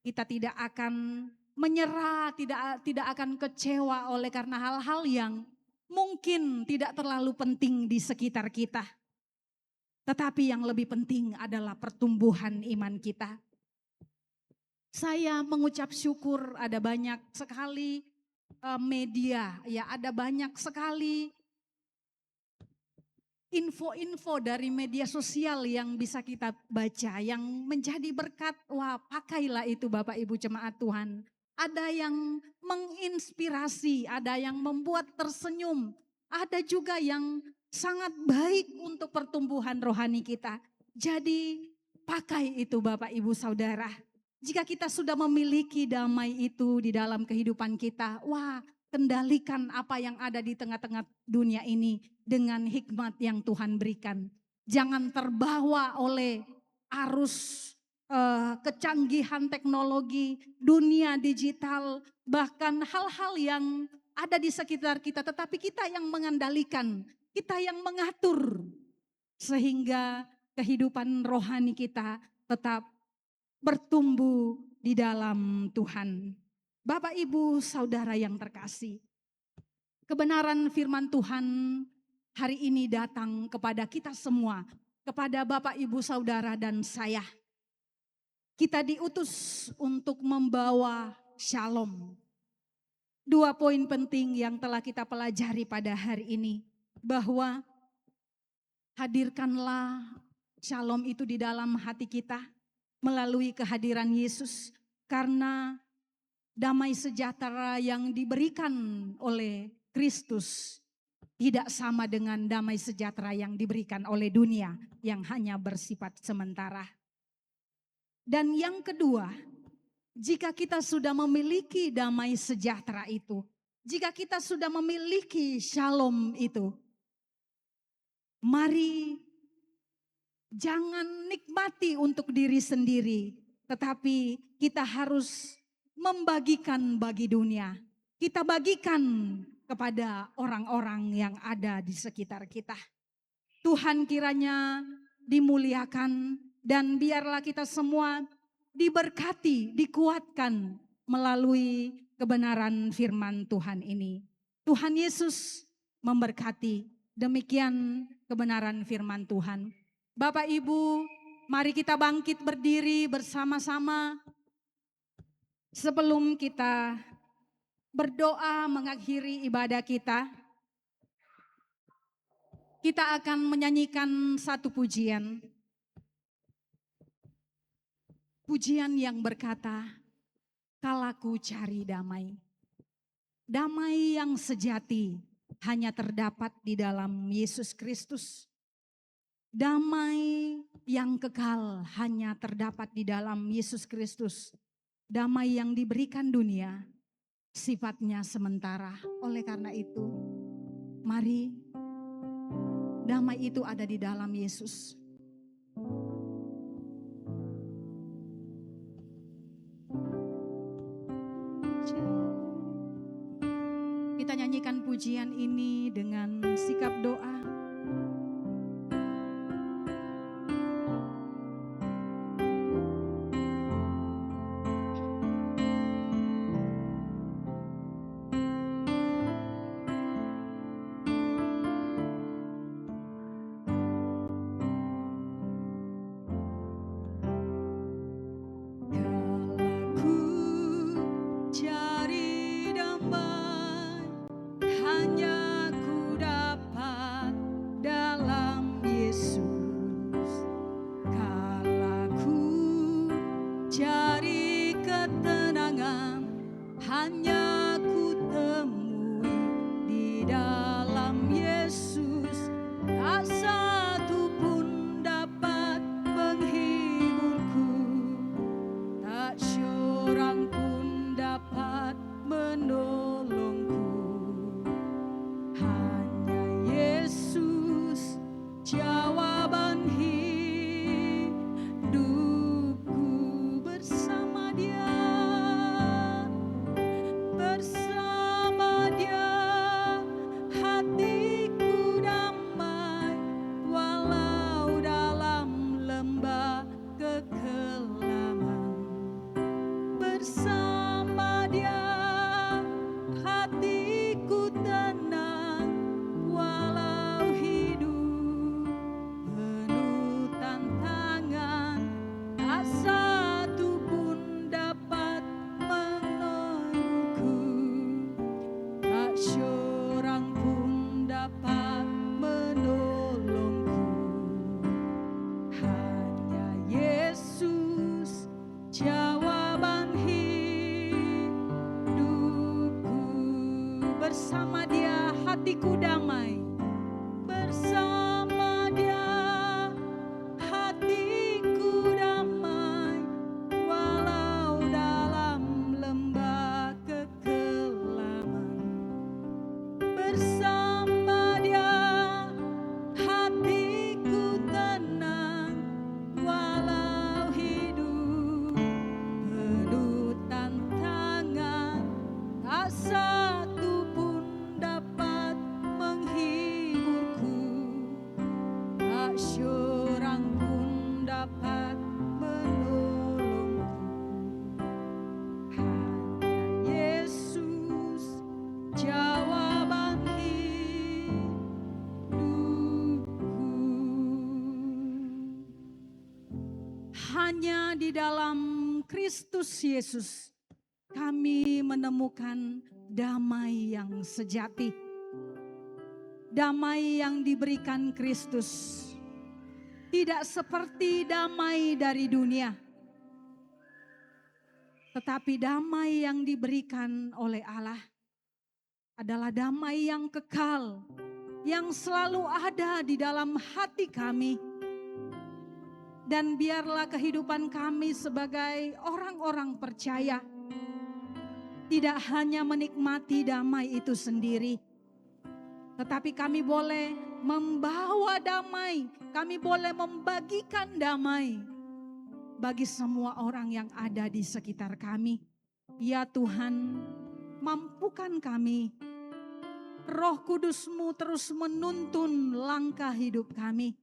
Kita tidak akan menyerah, tidak akan kecewa oleh karena hal-hal yang mungkin tidak terlalu penting di sekitar kita. Tetapi yang lebih penting adalah pertumbuhan iman kita. Saya mengucap syukur ada banyak sekali media, ya ada banyak sekali info-info dari media sosial yang bisa kita baca, yang menjadi berkat. Wah, pakailah itu Bapak Ibu jemaat Tuhan. Ada yang menginspirasi, ada yang membuat tersenyum, ada juga yang sangat baik untuk pertumbuhan rohani kita. Jadi pakai itu Bapak Ibu Saudara. Jika kita sudah memiliki damai itu di dalam kehidupan kita, wah, kendalikan apa yang ada di tengah-tengah dunia ini dengan hikmat yang Tuhan berikan. Jangan terbawa oleh arus kecanggihan teknologi, dunia digital, bahkan hal-hal yang ada di sekitar kita. Tetapi kita yang mengendalikan, kita yang mengatur. Sehingga kehidupan rohani kita tetap bertumbuh di dalam Tuhan. Bapak Ibu Saudara yang terkasih, kebenaran firman Tuhan hari ini datang kepada kita semua, kepada Bapak Ibu Saudara dan saya. Kita diutus untuk membawa shalom. 2 poin penting yang telah kita pelajari pada hari ini, bahwa hadirkanlah shalom itu di dalam hati kita melalui kehadiran Yesus, karena damai sejahtera yang diberikan oleh Kristus tidak sama dengan damai sejahtera yang diberikan oleh dunia yang hanya bersifat sementara. Dan yang kedua, jika kita sudah memiliki damai sejahtera itu, jika kita sudah memiliki shalom itu, mari jangan nikmati untuk diri sendiri, tetapi kita harus membagikan bagi dunia. Kita bagikan kepada orang-orang yang ada di sekitar kita. Tuhan kiranya dimuliakan dan biarlah kita semua diberkati, dikuatkan melalui kebenaran firman Tuhan ini. Tuhan Yesus memberkati. Demikian kebenaran firman Tuhan. Bapak Ibu, mari kita bangkit berdiri bersama-sama. Sebelum kita berdoa mengakhiri ibadah kita akan menyanyikan satu pujian. Pujian yang berkata, "Kalaku cari damai." Damai yang sejati hanya terdapat di dalam Yesus Kristus. Damai yang kekal hanya terdapat di dalam Yesus Kristus. Damai yang diberikan dunia sifatnya sementara. Oleh karena itu, mari damai itu ada di dalam Yesus. Kita nyanyikan pujian ini dengan sikap doa. hanya di dalam Kristus Yesus kami menemukan damai yang sejati. Damai yang diberikan Kristus tidak seperti damai dari dunia, tetapi damai yang diberikan oleh Allah adalah damai yang kekal, yang selalu ada di dalam hati kami. Dan biarlah kehidupan kami sebagai orang-orang percaya tidak hanya menikmati damai itu sendiri, tetapi kami boleh membawa damai, kami boleh membagikan damai bagi semua orang yang ada di sekitar kami. Ya Tuhan, mampukan kami, Roh Kudus-Mu terus menuntun langkah hidup kami,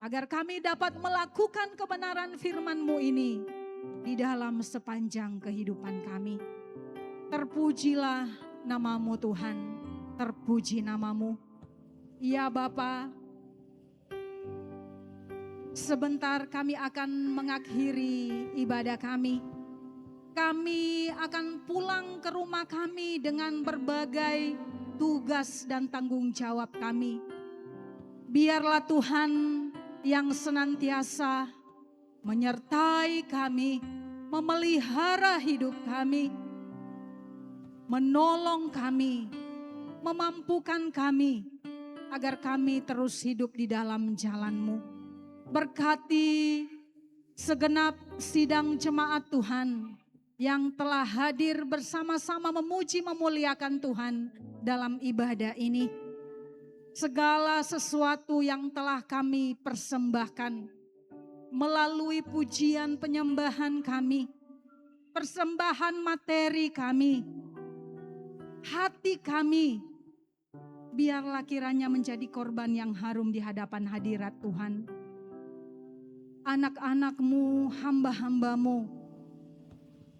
agar kami dapat melakukan kebenaran firman-Mu ini di dalam sepanjang kehidupan kami. Terpujilah nama-Mu Tuhan, terpuji nama-Mu. Ya Bapa, sebentar kami akan mengakhiri ibadah kami. Kami akan pulang ke rumah kami dengan berbagai tugas dan tanggung jawab kami. Biarlah Tuhan yang senantiasa menyertai kami, memelihara hidup kami, menolong kami, memampukan kami, agar kami terus hidup di dalam jalan-Mu. Berkati segenap sidang jemaat Tuhan yang telah hadir bersama-sama memuji memuliakan Tuhan dalam ibadah ini. Segala sesuatu yang telah kami persembahkan melalui pujian penyembahan kami, persembahan materi kami, hati kami, biarlah kiranya menjadi korban yang harum di hadapan hadirat Tuhan. Anak-anak-Mu, hamba-hamba-Mu,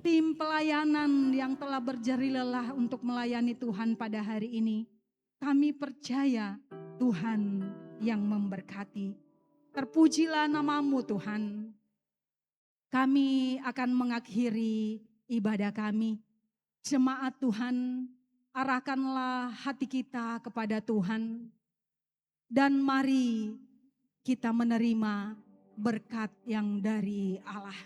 tim pelayanan yang telah berjerih lelah untuk melayani Tuhan pada hari ini, kami percaya Tuhan yang memberkati. Terpujilah nama-Mu Tuhan. Kami akan mengakhiri ibadah kami. Jemaat Tuhan, arahkanlah hati kita kepada Tuhan, dan mari kita menerima berkat yang dari Allah.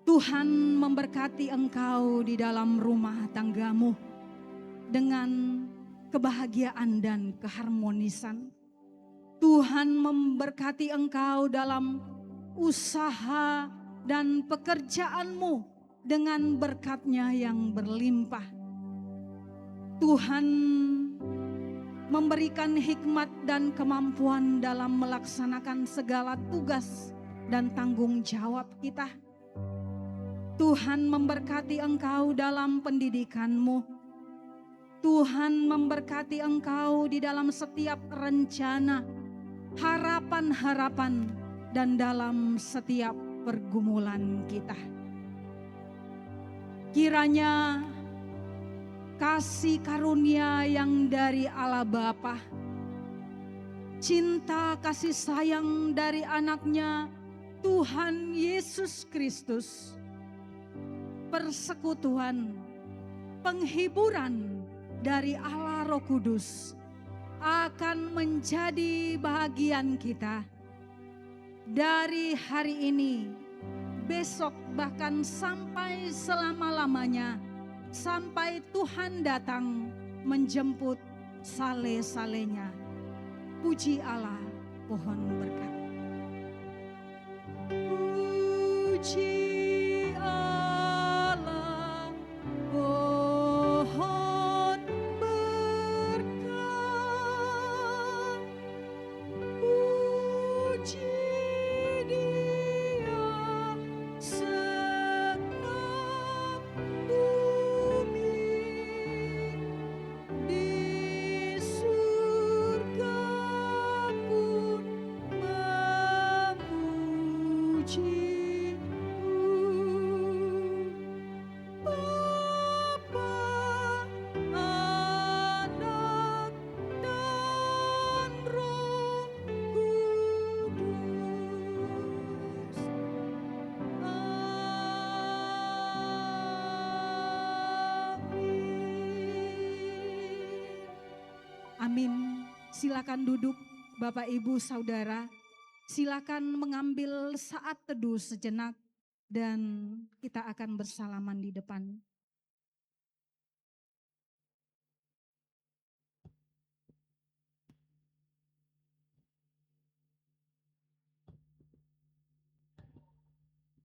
Tuhan memberkati engkau di dalam rumah tanggamu dengan kebahagiaan dan keharmonisan. Tuhan memberkati engkau dalam usaha dan pekerjaanmu dengan berkat-Nya yang berlimpah. Tuhan memberikan hikmat dan kemampuan dalam melaksanakan segala tugas dan tanggung jawab kita. Tuhan memberkati engkau dalam pendidikanmu. Tuhan memberkati engkau di dalam setiap rencana, harapan-harapan, dan dalam setiap pergumulan kita. Kiranya kasih karunia yang dari Allah Bapa, cinta kasih sayang dari anaknya Tuhan Yesus Kristus, persekutuan, penghiburan dari Allah Roh Kudus akan menjadi bahagian kita dari hari ini, besok, bahkan sampai selama-lamanya, sampai Tuhan datang menjemput sale-salenya. Puji Allah, pohon berkat. Puji Allah, pohon berkat. Puji Dia, senang bumi di surga pun memuji. Amin. Silakan duduk Bapak Ibu Saudara. Silakan mengambil saat teduh sejenak dan kita akan bersalaman di depan